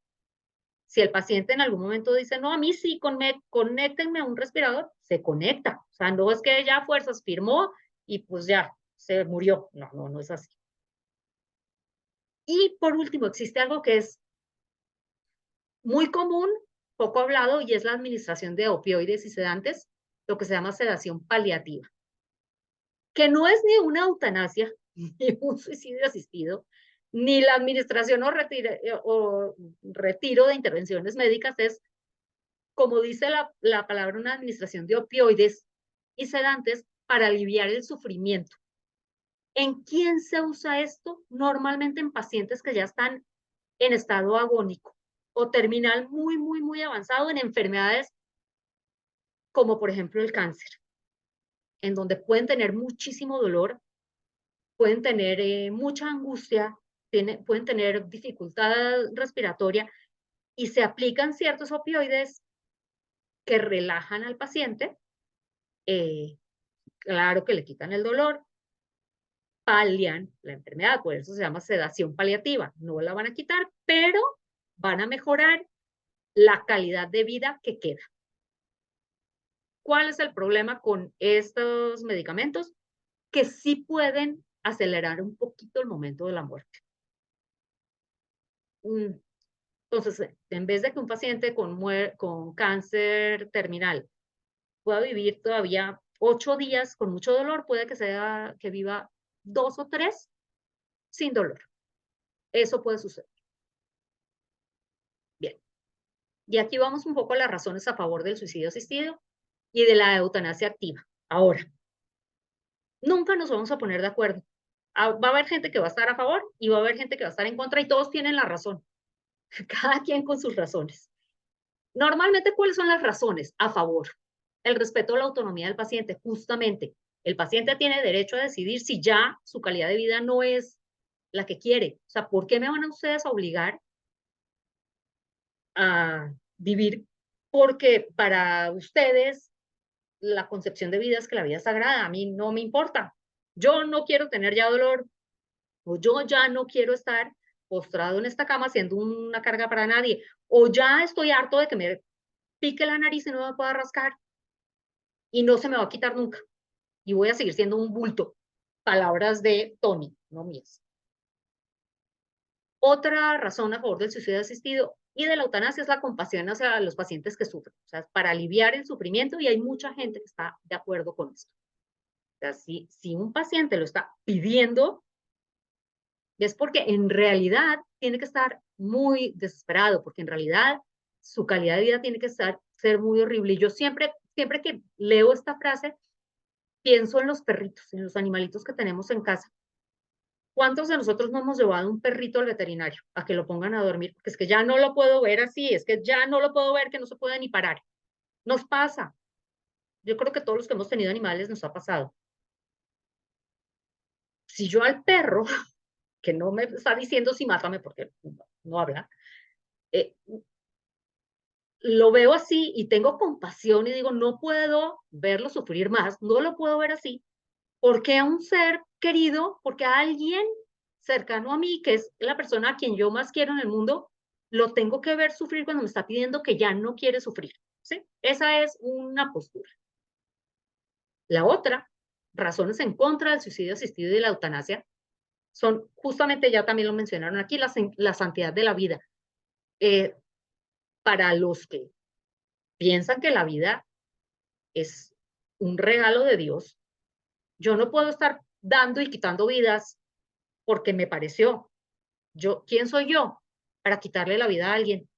Si el paciente en algún momento dice, no, a mí sí, conéctenme a un respirador, se conecta. O sea, no es que ya a fuerzas firmó y pues ya se murió. No, no, no es así. Y por último, existe algo que es muy común, poco hablado, y es la administración de opioides y sedantes, lo que se llama sedación paliativa, que no es ni una eutanasia, ni un suicidio asistido, ni la administración o retiro de intervenciones médicas, es, como dice la palabra, una administración de opioides y sedantes para aliviar el sufrimiento. ¿En quién se usa esto? Normalmente en pacientes que ya están en estado agónico o terminal muy, muy, muy avanzado en enfermedades como por ejemplo el cáncer, en donde pueden tener muchísimo dolor, pueden tener mucha angustia, pueden tener dificultad respiratoria y se aplican ciertos opioides que relajan al paciente, claro que le quitan el dolor, palian la enfermedad, por eso se llama sedación paliativa, no la van a quitar, pero van a mejorar la calidad de vida que queda. ¿Cuál es el problema con estos medicamentos? Que sí pueden acelerar un poquito el momento de la muerte. Entonces, en vez de que un paciente con cáncer terminal pueda vivir todavía 8 días con mucho dolor, puede que viva 2 o 3 sin dolor. Eso puede suceder. Bien. Y aquí vamos un poco a las razones a favor del suicidio asistido y de la eutanasia activa. Ahora, nunca nos vamos a poner de acuerdo. Va a haber gente que va a estar a favor y va a haber gente que va a estar en contra y todos tienen la razón. Cada quien con sus razones. Normalmente, ¿cuáles son las razones a favor? El respeto a la autonomía del paciente. Justamente, el paciente tiene derecho a decidir si ya su calidad de vida no es la que quiere. O sea, ¿por qué me van a ustedes a obligar a vivir? Porque para ustedes la concepción de vida es que la vida es sagrada. A mí no me importa. Yo no quiero tener ya dolor o yo ya no quiero estar postrado en esta cama siendo una carga para nadie, o ya estoy harto de que me pique la nariz y no me pueda rascar y no se me va a quitar nunca y voy a seguir siendo un bulto. Palabras de Tony, no mías. Otra razón a favor del suicidio asistido y de la eutanasia es la compasión hacia los pacientes que sufren, o sea, para aliviar el sufrimiento, y hay mucha gente que está de acuerdo con esto. O sea, si un paciente lo está pidiendo, es porque en realidad tiene que estar muy desesperado, porque en realidad su calidad de vida tiene que ser muy horrible. Y yo siempre que leo esta frase, pienso en los perritos, en los animalitos que tenemos en casa. ¿Cuántos de nosotros no hemos llevado un perrito al veterinario a que lo pongan a dormir? Porque es que ya no lo puedo ver así, es que ya no lo puedo ver, que no se puede ni parar. Nos pasa. Yo creo que todos los que hemos tenido animales nos ha pasado. Si yo al perro, que no me está diciendo si mátame porque no habla, lo veo así y tengo compasión y digo, no puedo verlo sufrir más, no lo puedo ver así, porque a un ser querido, porque a alguien cercano a mí, que es la persona a quien yo más quiero en el mundo, lo tengo que ver sufrir cuando me está pidiendo que ya no quiere sufrir. ¿Sí? Esa es una postura. La otra, razones en contra del suicidio asistido y de la eutanasia, son justamente, ya también lo mencionaron aquí, la santidad de la vida. Para los que piensan que la vida es un regalo de Dios, yo no puedo estar dando y quitando vidas porque me pareció. ¿Quién soy yo para quitarle la vida a alguien?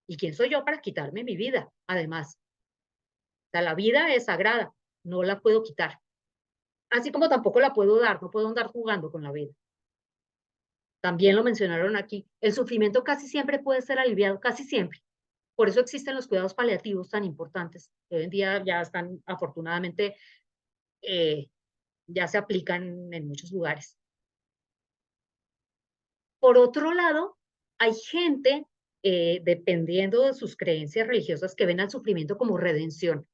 ¿Y quién soy yo para quitarme mi vida? Además, o sea, la vida es sagrada, no la puedo quitar. Así como tampoco la puedo dar, no puedo andar jugando con la vida. También lo mencionaron aquí, el sufrimiento casi siempre puede ser aliviado, casi siempre. Por eso existen los cuidados paliativos tan importantes, que hoy en día ya están, afortunadamente, ya se aplican en muchos lugares. Por otro lado, hay gente, dependiendo de sus creencias religiosas, que ven al sufrimiento como redención,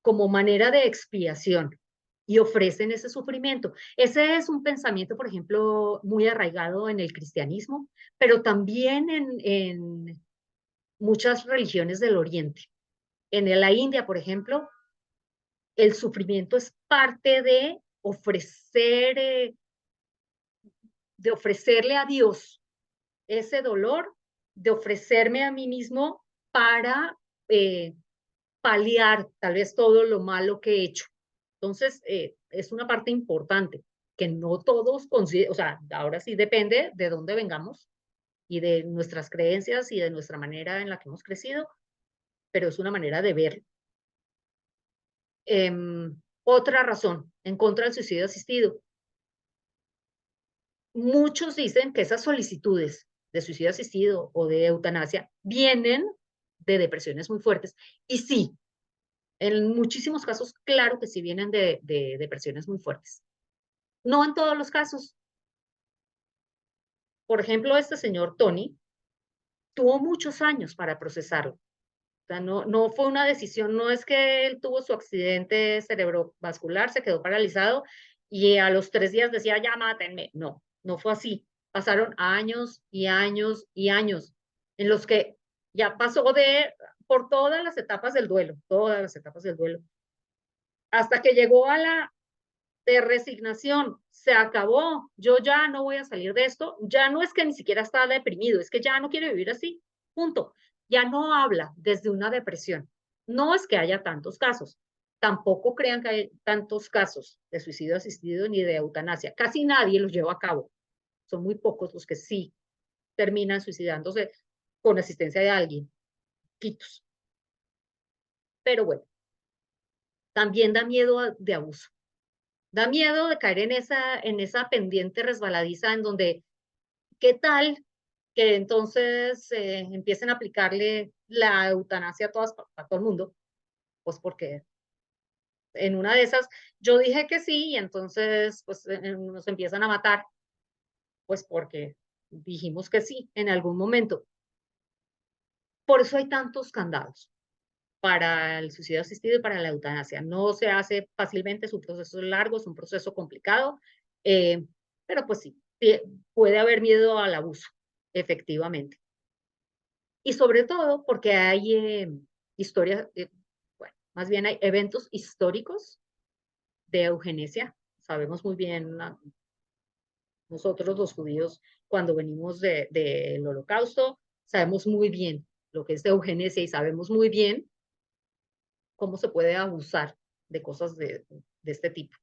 como manera de expiación y ofrecen ese sufrimiento. Ese es un pensamiento, por ejemplo, muy arraigado en el cristianismo, pero también en muchas religiones del Oriente. En la India, por ejemplo, el sufrimiento es parte de ofrecerle a Dios ese dolor, de ofrecerme a mí mismo para paliar tal vez todo lo malo que he hecho. Entonces, es una parte importante que no todos consideran, o sea, ahora sí depende de dónde vengamos y de nuestras creencias y de nuestra manera en la que hemos crecido, pero es una manera de verlo. Otra razón en contra del suicidio asistido. Muchos dicen que esas solicitudes de suicidio asistido o de eutanasia vienen de depresiones muy fuertes. Y sí, en muchísimos casos, claro que sí vienen de depresiones muy fuertes. No en todos los casos. Por ejemplo, este señor Tony tuvo muchos años para procesarlo. O sea, no fue una decisión, no es que él tuvo su accidente cerebrovascular, se quedó paralizado y a los 3 días decía, ya mátenme. No, no fue así. Pasaron años y años y años en los que ya pasó por todas las etapas del duelo, hasta que llegó a la de resignación. Se acabó, yo ya no voy a salir de esto, ya no es que ni siquiera está deprimido, es que ya no quiere vivir así, punto. Ya no habla desde una depresión. No es que haya tantos casos, tampoco crean que hay tantos casos de suicidio asistido ni de eutanasia, casi nadie los lleva a cabo, son muy pocos los que sí terminan suicidándose con asistencia de alguien, quitos. Pero bueno, también da miedo de abuso. Da miedo de caer en esa pendiente resbaladiza en donde, ¿qué tal que entonces empiecen a aplicarle la eutanasia a todo el mundo? Pues porque en una de esas yo dije que sí y entonces pues nos empiezan a matar, pues porque dijimos que sí en algún momento. Por eso hay tantos candados para el suicidio asistido y para la eutanasia. No se hace fácilmente, es un proceso largo, es un proceso complicado, eh, pero pues sí, puede haber miedo al abuso, efectivamente. Y sobre todo porque hay historias, bueno, más bien hay eventos históricos de eugenesia. Sabemos muy bien, nosotros los judíos, cuando venimos del Holocausto, sabemos muy bien lo que es eugenesia y sabemos muy bien cómo se puede abusar de cosas de este tipo.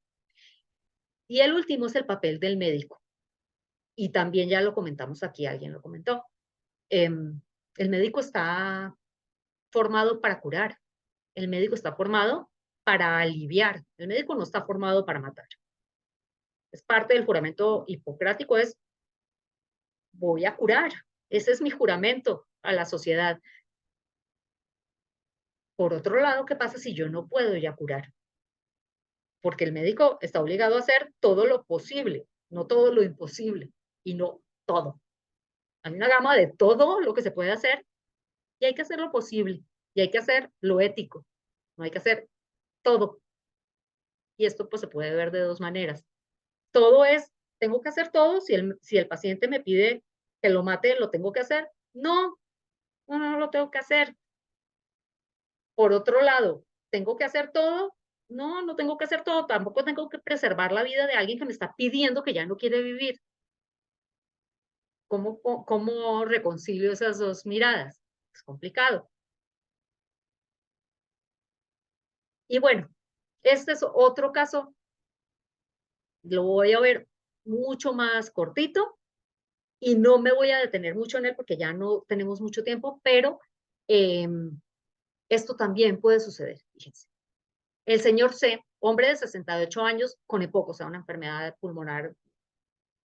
Y el último es el papel del médico. Y también ya lo comentamos aquí, alguien lo comentó. El médico está formado para curar. El médico está formado para aliviar. El médico no está formado para matar. Es parte del juramento hipocrático, es voy a curar. Ese es mi juramento a la sociedad. Por otro lado, ¿qué pasa si yo no puedo ya curar? Porque el médico está obligado a hacer todo lo posible, no todo lo imposible, y no todo. Hay una gama de todo lo que se puede hacer y hay que hacer lo posible, y hay que hacer lo ético, no hay que hacer todo. Y esto pues se puede ver de dos maneras. Todo es, tengo que hacer todo, si el paciente me pide que lo mate, ¿lo tengo que hacer? No, no lo tengo que hacer. Por otro lado, ¿tengo que hacer todo? No, no tengo que hacer todo, tampoco tengo que preservar la vida de alguien que me está pidiendo que ya no quiere vivir. ¿Cómo reconcilio esas dos miradas? Es complicado. Y bueno, este es otro caso, lo voy a ver mucho más cortito y no me voy a detener mucho en él porque ya no tenemos mucho tiempo, pero esto también puede suceder, fíjense. El señor C, hombre de 68 años con EPOC, o sea, una enfermedad pulmonar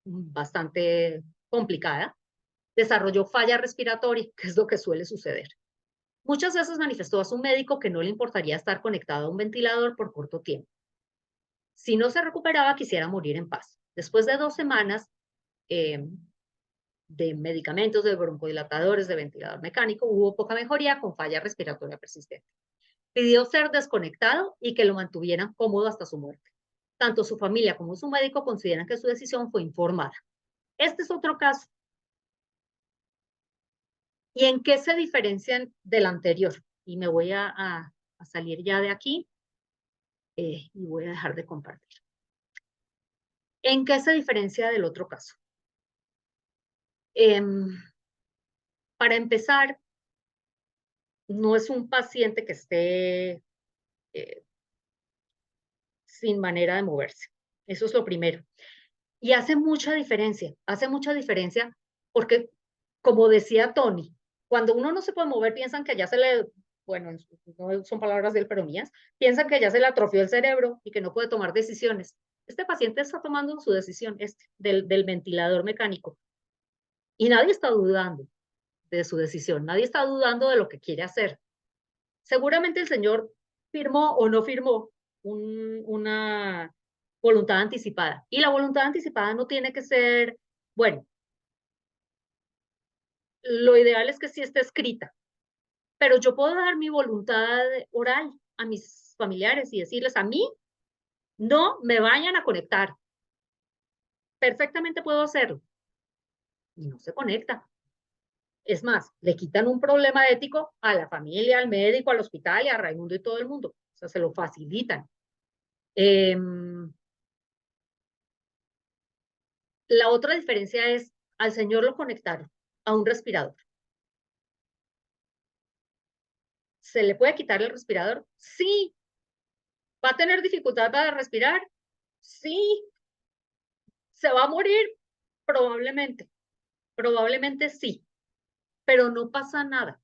bastante complicada, desarrolló falla respiratoria, que es lo que suele suceder. Muchas veces manifestó a su médico que no le importaría estar conectado a un ventilador por corto tiempo. Si no se recuperaba, quisiera morir en paz. Después de 2 semanas, de medicamentos, de broncodilatadores, de ventilador mecánico, hubo poca mejoría con falla respiratoria persistente. Pidió ser desconectado y que lo mantuvieran cómodo hasta su muerte. Tanto su familia como su médico consideran que su decisión fue informada. Este es otro caso. ¿Y en qué se diferencian del anterior? Y me voy a salir ya de aquí y voy a dejar de compartir. ¿En qué se diferencia del otro caso? Para empezar, no es un paciente que esté sin manera de moverse. Eso es lo primero. Y hace mucha diferencia porque, como decía Tony, cuando uno no se puede mover, piensan que ya se le, bueno, no son palabras de él, pero mías, piensan que ya se le atrofió el cerebro y que no puede tomar decisiones. Este paciente está tomando su decisión, del ventilador mecánico. Y nadie está dudando de su decisión, nadie está dudando de lo que quiere hacer. Seguramente el señor firmó o no firmó una voluntad anticipada. Y la voluntad anticipada no tiene que ser, bueno, lo ideal es que sí esté escrita, pero yo puedo dar mi voluntad oral a mis familiares y decirles a mí, no me vayan a conectar. Perfectamente puedo hacerlo. Y no se conecta. Es más, le quitan un problema ético a la familia, al médico, al hospital y a Raimundo y todo el mundo. O sea, se lo facilitan. La otra diferencia es, al señor lo conectaron a un respirador. ¿Se le puede quitar el respirador? Sí. ¿Va a tener dificultad para respirar? Sí. ¿Se va a morir? Probablemente. Probablemente sí. Pero no pasa nada.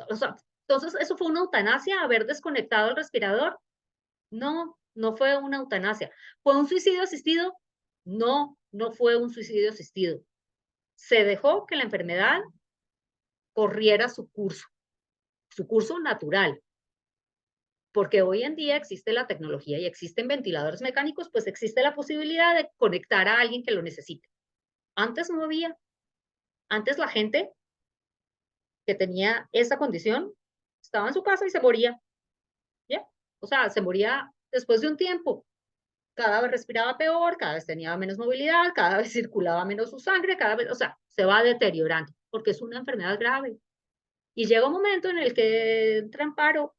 O sea, entonces, ¿eso fue una eutanasia, haber desconectado el respirador? No, no fue una eutanasia. ¿Fue un suicidio asistido? No, no fue un suicidio asistido. Se dejó que la enfermedad corriera su curso natural. Porque hoy en día existe la tecnología y existen ventiladores mecánicos, pues existe la posibilidad de conectar a alguien que lo necesite. Antes no había. Antes la gente que tenía esa condición estaba en su casa y se moría. ¿Ya? O sea, se moría después de un tiempo. Cada vez respiraba peor, cada vez tenía menos movilidad, cada vez circulaba menos su sangre, cada vez, o sea, se va deteriorando porque es una enfermedad grave. Y llega un momento en el que entra en paro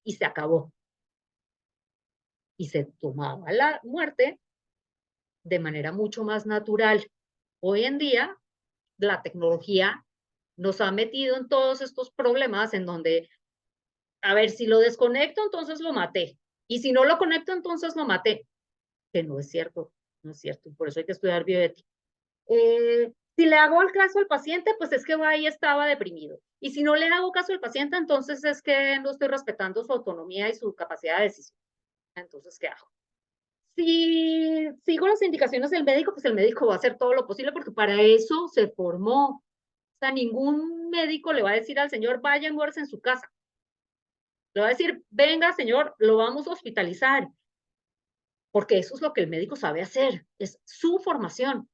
y se acabó. Y se tomaba la muerte de manera mucho más natural. Hoy en día, la tecnología nos ha metido en todos estos problemas en donde, a ver, si lo desconecto, entonces lo maté. Y si no lo conecto, entonces lo maté. Que no es cierto, no es cierto. Por eso hay que estudiar bioética. Si le hago el caso al paciente, pues es que ahí estaba deprimido. Y si no le hago caso al paciente, entonces es que no estoy respetando su autonomía y su capacidad de decisión. Entonces, ¿qué hago? Si sigo las indicaciones del médico, pues el médico va a hacer todo lo posible porque para eso se formó. O sea, ningún médico le va a decir al señor, vaya y muérase en su casa. Le va a decir, venga, señor, lo vamos a hospitalizar. Porque eso es lo que el médico sabe hacer, es su formación.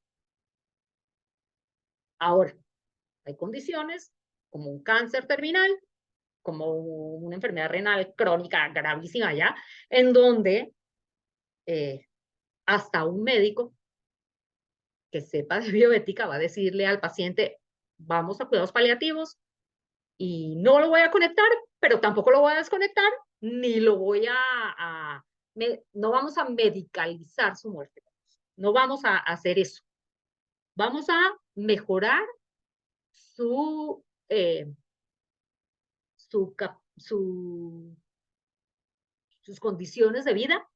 Ahora, hay condiciones como un cáncer terminal, como una enfermedad renal crónica gravísima ya, en donde hasta un médico que sepa de bioética va a decirle al paciente, vamos a cuidados paliativos y no lo voy a conectar, pero tampoco lo voy a desconectar, ni lo voy no vamos a medicalizar su muerte. No vamos a hacer eso. Vamos a mejorar sus condiciones de vida,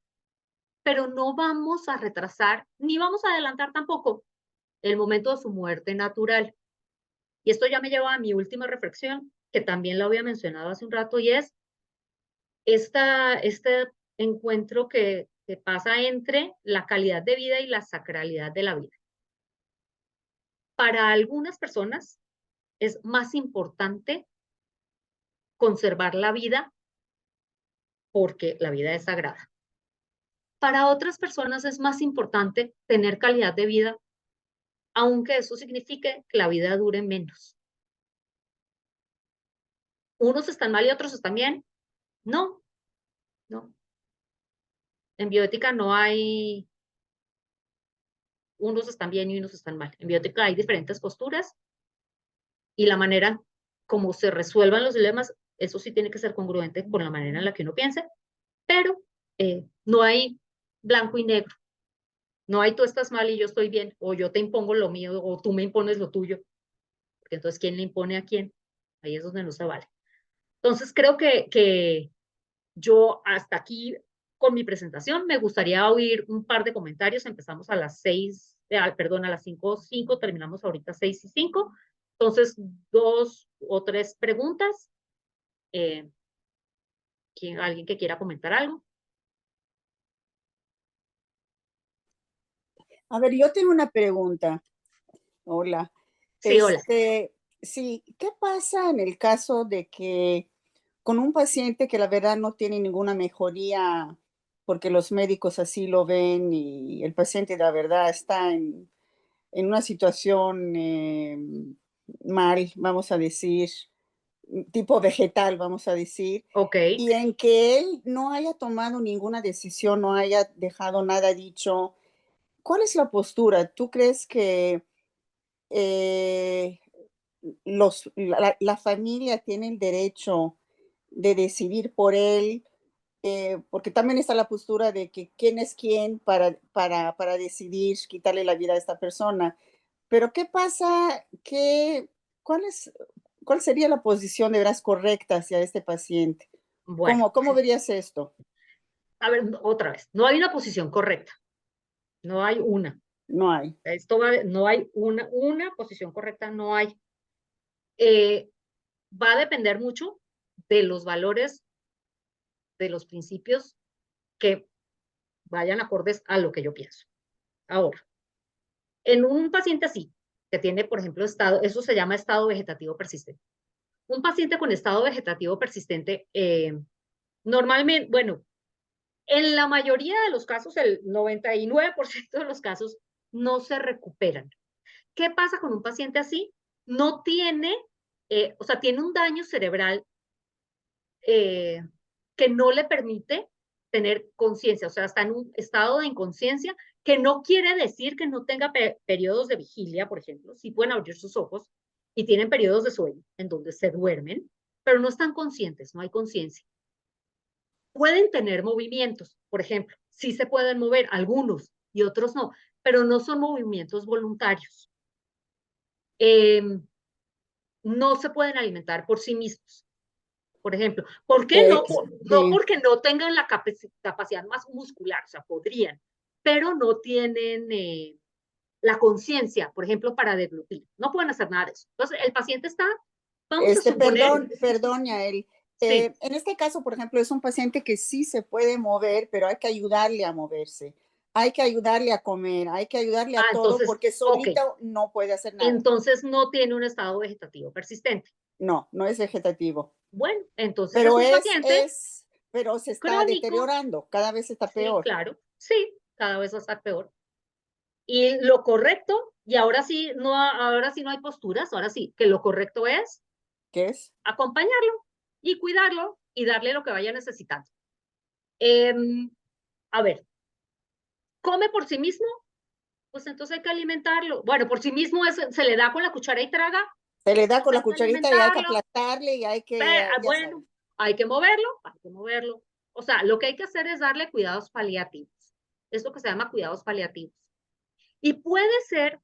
pero no vamos a retrasar, ni vamos a adelantar tampoco el momento de su muerte natural. Y esto ya me lleva a mi última reflexión, que también la había mencionado hace un rato, y es este encuentro que pasa entre la calidad de vida y la sacralidad de la vida. Para algunas personas es más importante conservar la vida porque la vida es sagrada. Para otras personas es más importante tener calidad de vida aunque eso signifique que la vida dure menos. ¿Unos están mal y otros están bien? No, no. En bioética no hay unos están bien y unos están mal. En bioética hay diferentes posturas y la manera como se resuelvan los dilemas, eso sí tiene que ser congruente con la manera en la que uno piense, pero no hay blanco y negro. No hay tú estás mal y yo estoy bien, o yo te impongo lo mío, o tú me impones lo tuyo. Porque entonces, ¿quién le impone a quién? Ahí es donde no se vale. Entonces, creo que yo hasta aquí con mi presentación me gustaría oír un par de comentarios. Empezamos a las 6, perdón, a las 5:05, terminamos ahorita 6:05. Entonces, 2 o 3 preguntas. ¿Alguien que quiera comentar algo? A ver, yo tengo una pregunta. Hola. Sí, hola. Sí, ¿qué pasa en el caso de que con un paciente que la verdad no tiene ninguna mejoría porque los médicos así lo ven y el paciente la verdad está en una situación mal, vamos a decir, tipo vegetal, vamos a decir, Ok. y en que él no haya tomado ninguna decisión, no haya dejado nada dicho? ¿Cuál es la postura? ¿Tú crees que eh, la familia tiene el derecho de decidir por él? Porque también está la postura de que quién es quién para decidir quitarle la vida a esta persona. Pero ¿qué pasa? Cuál es, ¿Cuál sería la posición de veras correcta hacia este paciente? Bueno, ¿Cómo verías esto? a ver, otra vez, no hay una posición correcta, no hay una. No hay. No hay una posición correcta, no hay. Va a depender mucho de los valores, de los principios que vayan acordes a lo que yo pienso. Ahora, en un paciente así, que tiene, por ejemplo, eso se llama estado vegetativo persistente. Un paciente con estado vegetativo persistente, normalmente, bueno, en la mayoría de los casos, el 99% de los casos, no se recuperan. ¿Qué pasa con un paciente así? No tiene, o sea, tiene un daño cerebral que no le permite tener conciencia, o sea, está en un estado de inconsciencia, que no quiere decir que no tenga periodos de vigilia, por ejemplo, sí pueden abrir sus ojos y tienen periodos de sueño en donde se duermen, pero no están conscientes, no hay conciencia. Pueden tener movimientos, por ejemplo, sí se pueden mover algunos y otros no, pero no son movimientos voluntarios. No se pueden alimentar por sí mismos. Por ejemplo, ¿por qué no? No porque no tengan la capacidad más muscular, o sea, podrían, pero no tienen la conciencia, por ejemplo, para deglutir. No pueden hacer nada de eso. Entonces, el paciente está, vamos a suponer. Perdón, Yael. Sí. En este caso, por ejemplo, es un paciente que sí se puede mover, pero hay que ayudarle a moverse. Hay que ayudarle a comer, hay que ayudarle a todo, Entonces, porque solito no puede hacer nada. Entonces no tiene un estado vegetativo persistente. No, no es vegetativo. Bueno, entonces Pero es un paciente pero se está crónico. deteriorando, cada vez está peor. Sí, claro, sí, cada vez va a estar peor. Y lo correcto, y ahora sí no hay posturas, ahora sí, que lo correcto es ¿Qué es? acompañarlo y cuidarlo y darle lo que vaya necesitando. A ver, ¿come por sí mismo? Pues entonces hay que alimentarlo. Bueno, por sí mismo se le da con la cuchara y traga. Se le da con la Hay que cucharita y hay que alimentarlo. aplastarle y hay que, Bueno, hay que moverlo. O sea, lo que hay que hacer es darle cuidados paliativos. Es lo que se llama cuidados paliativos. Y puede ser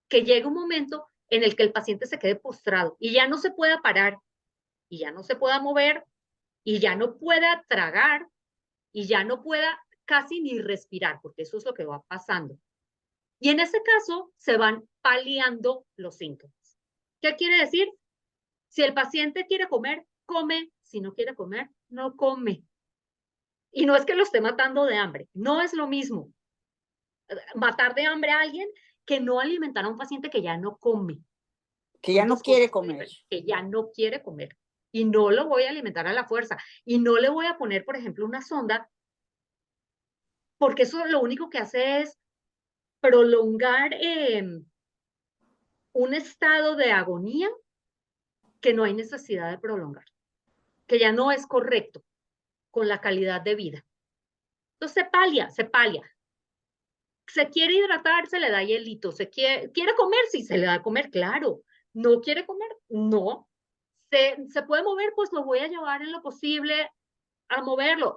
que llegue un momento en el que el paciente se quede postrado y ya no se pueda parar, y ya no se pueda mover, y ya no pueda tragar, y ya no pueda casi ni respirar, porque eso es lo que va pasando. Y en ese caso se van paliando los síntomas. ¿Qué quiere decir? Si el paciente quiere comer, come. Si no quiere comer, no come. Y no es que lo esté matando de hambre, no es lo mismo matar de hambre a alguien que no alimentar a un paciente que ya no come. Que ya no quiere comer. Que ya no quiere comer. Y no lo voy a alimentar a la fuerza. Y no le voy a poner, por ejemplo, una sonda, porque eso lo único que hace es prolongar un estado de agonía que no hay necesidad de prolongar, que ya no es correcto con la calidad de vida. Entonces se palia. Se quiere hidratar, se le da hielito. Quiere comer, sí, se le da a comer, claro. No quiere comer, no. Se puede mover, pues lo voy a llevar en lo posible a moverlo.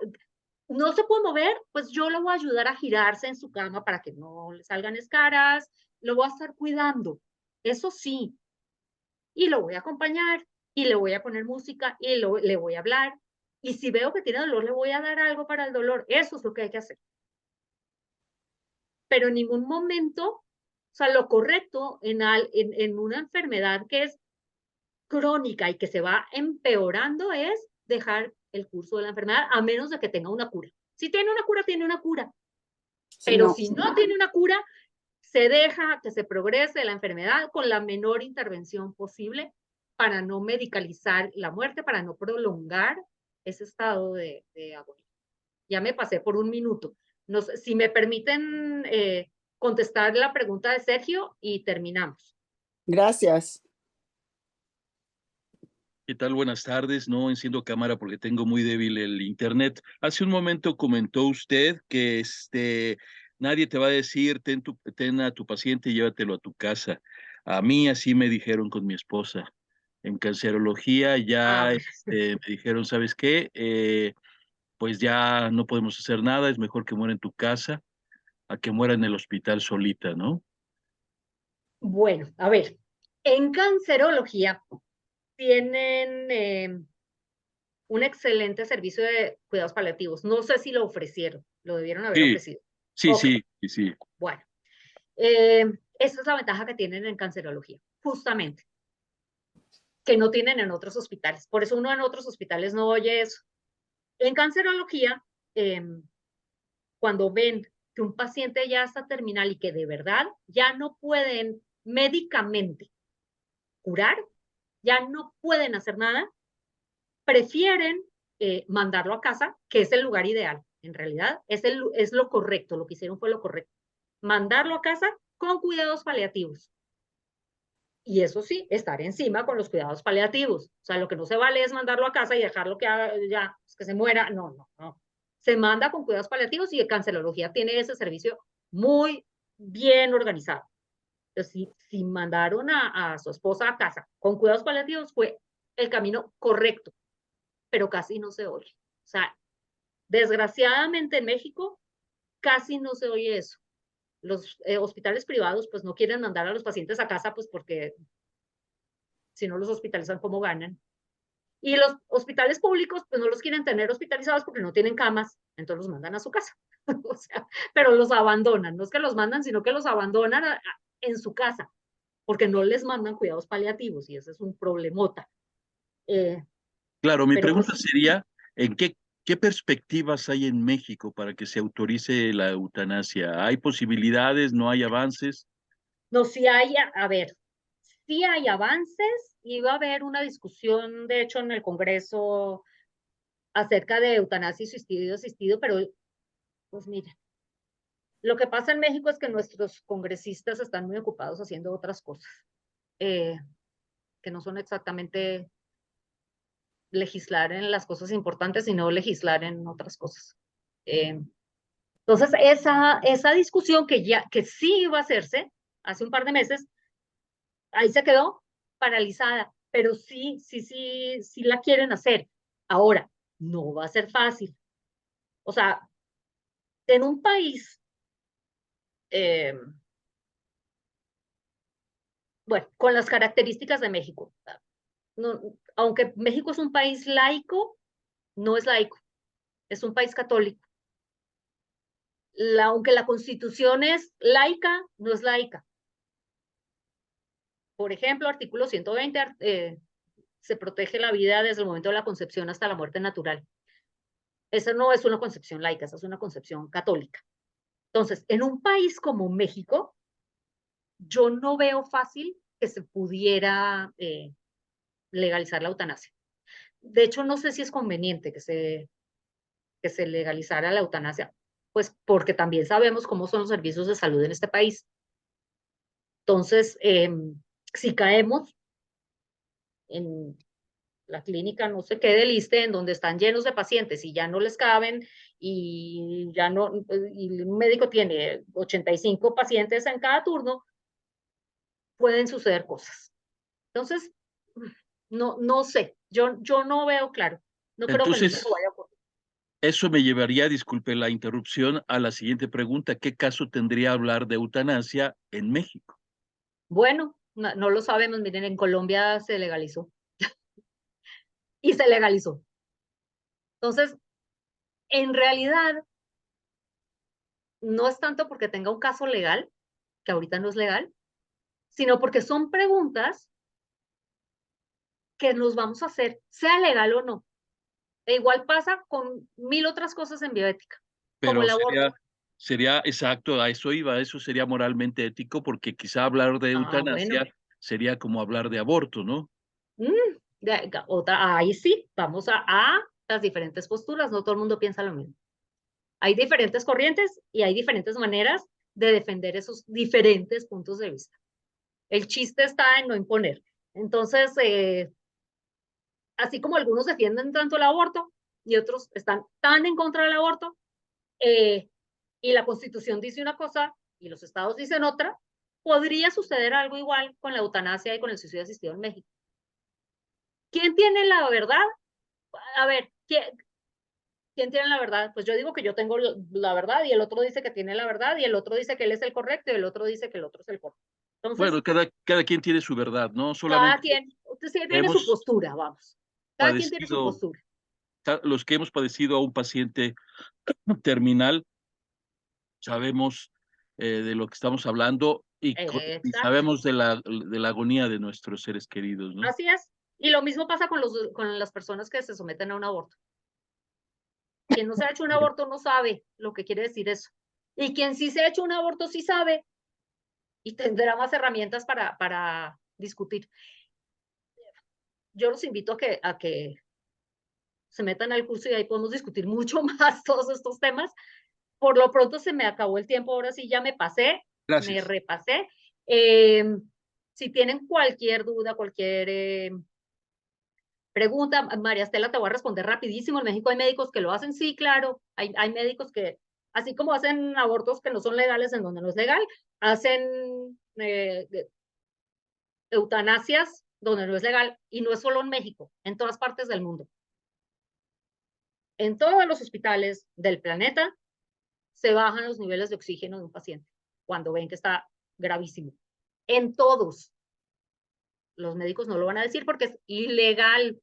No se puede mover, pues yo lo voy a ayudar a girarse en su cama para que no le salgan escaras. Lo voy a estar cuidando, eso sí. Y lo voy a acompañar y le voy a poner música y le voy a hablar. Y si veo que tiene dolor, le voy a dar algo para el dolor. Eso es lo que hay que hacer. Pero en ningún momento, o sea, lo correcto en una enfermedad que es crónica y que se va empeorando es dejar el curso de la enfermedad, a menos de que tenga una cura. Si tiene una cura, tiene una cura. Pero si no tiene una cura, se deja que se progrese la enfermedad con la menor intervención posible para no medicalizar la muerte, para no prolongar ese estado de agonía. Ya me pasé por un minuto. No sé, si me permiten contestar la pregunta de Sergio y terminamos. Gracias. ¿Qué tal? Buenas tardes. No enciendo cámara porque tengo muy débil el internet. Hace un momento comentó usted que nadie te va a decir ten a tu paciente y llévatelo a tu casa. A mí así me dijeron con mi esposa. En cancerología ya me dijeron, ¿sabes qué? Pues ya no podemos hacer nada, es mejor que muera en tu casa a que muera en el hospital solita, ¿no? Bueno, a ver, en cancerología tienen un excelente servicio de cuidados paliativos. No sé si lo ofrecieron, lo debieron haber Sí, ofrecido. sí, Okay. sí. Bueno, esa es la ventaja que tienen en cancerología, justamente, que no tienen en otros hospitales. Por eso uno en otros hospitales no oye eso. En cancerología, cuando ven que un paciente ya está terminal y que de verdad ya no pueden médicamente curar, ya no pueden hacer nada, prefieren mandarlo a casa, que es el lugar ideal. En realidad, es lo correcto, lo que hicieron fue lo correcto. Mandarlo a casa con cuidados paliativos. Y eso sí, estar encima con los cuidados paliativos. O sea, lo que no se vale es mandarlo a casa y dejarlo que ya, que se muera. No. Se manda con cuidados paliativos y cancerología tiene ese servicio muy bien organizado. Entonces, si mandaron a su esposa a casa con cuidados paliativos, fue el camino correcto, pero casi no se oye. O sea, desgraciadamente en México casi no se oye eso. Los hospitales privados pues no quieren mandar a los pacientes a casa pues porque si no los hospitalizan, ¿cómo ganan? Y los hospitales públicos pues no los quieren tener hospitalizados porque no tienen camas, entonces los mandan a su casa. O sea, pero los abandonan, no es que los mandan, sino que los abandonan en su casa, porque no les mandan cuidados paliativos y ese es un problemota. Claro, mi Pero pregunta pues, sería, ¿en qué perspectivas hay en México para que se autorice la eutanasia? ¿Hay posibilidades? ¿No hay avances? no, si hay, a ver, sí hay avances y va a haber una discusión, de hecho, en el Congreso acerca de eutanasia y suicidio asistido, pero pues miren, lo que pasa en México es que nuestros congresistas están muy ocupados haciendo otras cosas, eh, que no son exactamente legislar en las cosas importantes, sino legislar en otras cosas. Entonces, esa discusión que sí iba a hacerse hace un par de meses, ahí se quedó paralizada, pero sí la quieren hacer. Ahora, no va a ser fácil. O sea, en un país, bueno, con las características de México, no, aunque México es un país laico, no es laico, es un país católico. Aunque la constitución es laica, no es laica. Por ejemplo, artículo 120, se protege la vida desde el momento de la concepción hasta la muerte natural. Esa no es una concepción laica, esa es una concepción católica. Entonces, en un país como México, yo no veo fácil que se pudiera legalizar la eutanasia. De hecho, no sé si es conveniente que se legalizara la eutanasia. pues porque también sabemos cómo son los servicios de salud en este país. Entonces, si caemos en la clínica no sé qué del ISSSTE, en donde están llenos de pacientes y ya no les caben y ya no, y un médico tiene 85 pacientes en cada turno, pueden suceder cosas. Entonces, no sé, yo no veo claro. No creo que en México Entonces, vaya a ocurrir. eso me llevaría, disculpe la interrupción, a la siguiente pregunta. ¿Qué caso tendría hablar de eutanasia en México? Bueno, no lo sabemos, miren, en Colombia se legalizó y se legalizó. Entonces, en realidad, no es tanto porque tenga un caso legal, que ahorita no es legal, sino porque son preguntas que nos vamos a hacer, sea legal o no. E igual pasa con 1000 otras cosas en bioética, como Pero el aborto. sería exacto, a eso iba, eso sería moralmente ético, porque quizá hablar de Ah, bueno. eutanasia sería como hablar de aborto, ¿no? Ahí sí, vamos a las diferentes posturas, no todo el mundo piensa lo mismo. Hay diferentes corrientes y hay diferentes maneras de defender esos diferentes puntos de vista. El chiste está en no imponer. Entonces, así como algunos defienden tanto el aborto y otros están tan en contra del aborto, y la Constitución dice una cosa y los estados dicen otra, podría suceder algo igual con la eutanasia y con el suicidio asistido en México. ¿Quién tiene la verdad? A ver, ¿quién tiene la verdad? Pues yo digo que yo tengo la verdad y el otro dice que tiene la verdad y el otro dice que él es el correcto y el otro dice que el otro es el correcto. Entonces, Bueno, cada quien tiene su verdad, ¿no? cada Solamente quien, usted tiene su hemos postura, vamos. Cada quien tiene su padecido, postura. los que hemos padecido a un paciente terminal, sabemos de lo que estamos hablando y Exacto. sabemos de la agonía de nuestros seres queridos, ¿no? Así es. Y lo mismo pasa con las personas que se someten a un aborto. Quien no se ha hecho un aborto no sabe lo que quiere decir eso. Y quien sí se ha hecho un aborto sí sabe y tendrá más herramientas para discutir. Yo los invito a que se metan al curso y ahí podemos discutir mucho más todos estos temas. Por lo pronto se me acabó el tiempo, ahora sí ya me pasé, me Gracias. repasé. Si tienen cualquier duda, cualquier pregunta, María Estela, te voy a responder rapidísimo. En México hay médicos que lo hacen, sí, claro. Hay médicos que, así como hacen abortos que no son legales en donde no es legal, hacen eutanasias donde no es legal, y no es solo en México, en todas partes del mundo. En todos los hospitales del planeta se bajan los niveles de oxígeno de un paciente cuando ven que está gravísimo. En todos. Los médicos no lo van a decir porque es ilegal,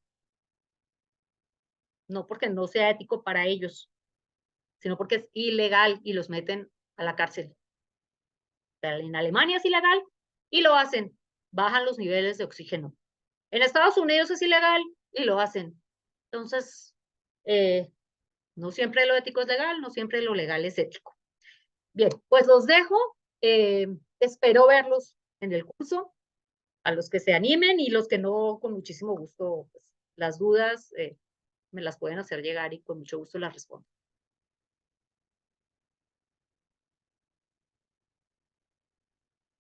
no porque no sea ético para ellos, sino porque es ilegal y los meten a la cárcel. En Alemania es ilegal y lo hacen, bajan los niveles de oxígeno. En Estados Unidos es ilegal y lo hacen. Entonces, no siempre lo ético es legal, no siempre lo legal es ético. Bien, pues los dejo. Espero verlos en el curso, a los que se animen y los que no, con muchísimo gusto, pues, las dudas me las pueden hacer llegar y con mucho gusto las respondo.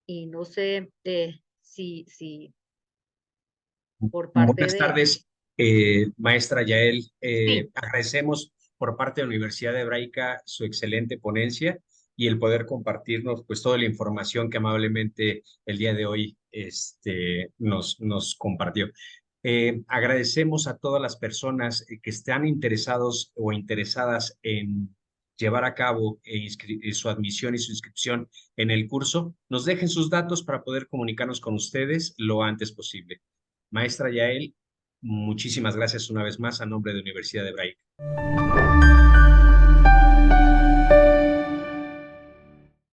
Y no sé si por parte Buenas de... tardes, maestra Yael. Sí, Agradecemos por parte de la Universidad Hebraica su excelente ponencia y el poder compartirnos pues toda la información que amablemente el día de hoy nos compartió. Agradecemos a todas las personas que están interesados o interesadas en llevar a cabo su admisión y su inscripción en el curso. Nos dejen sus datos para poder comunicarnos con ustedes lo antes posible. Maestra Yael, muchísimas gracias una vez más a nombre de Universidad Hebraica.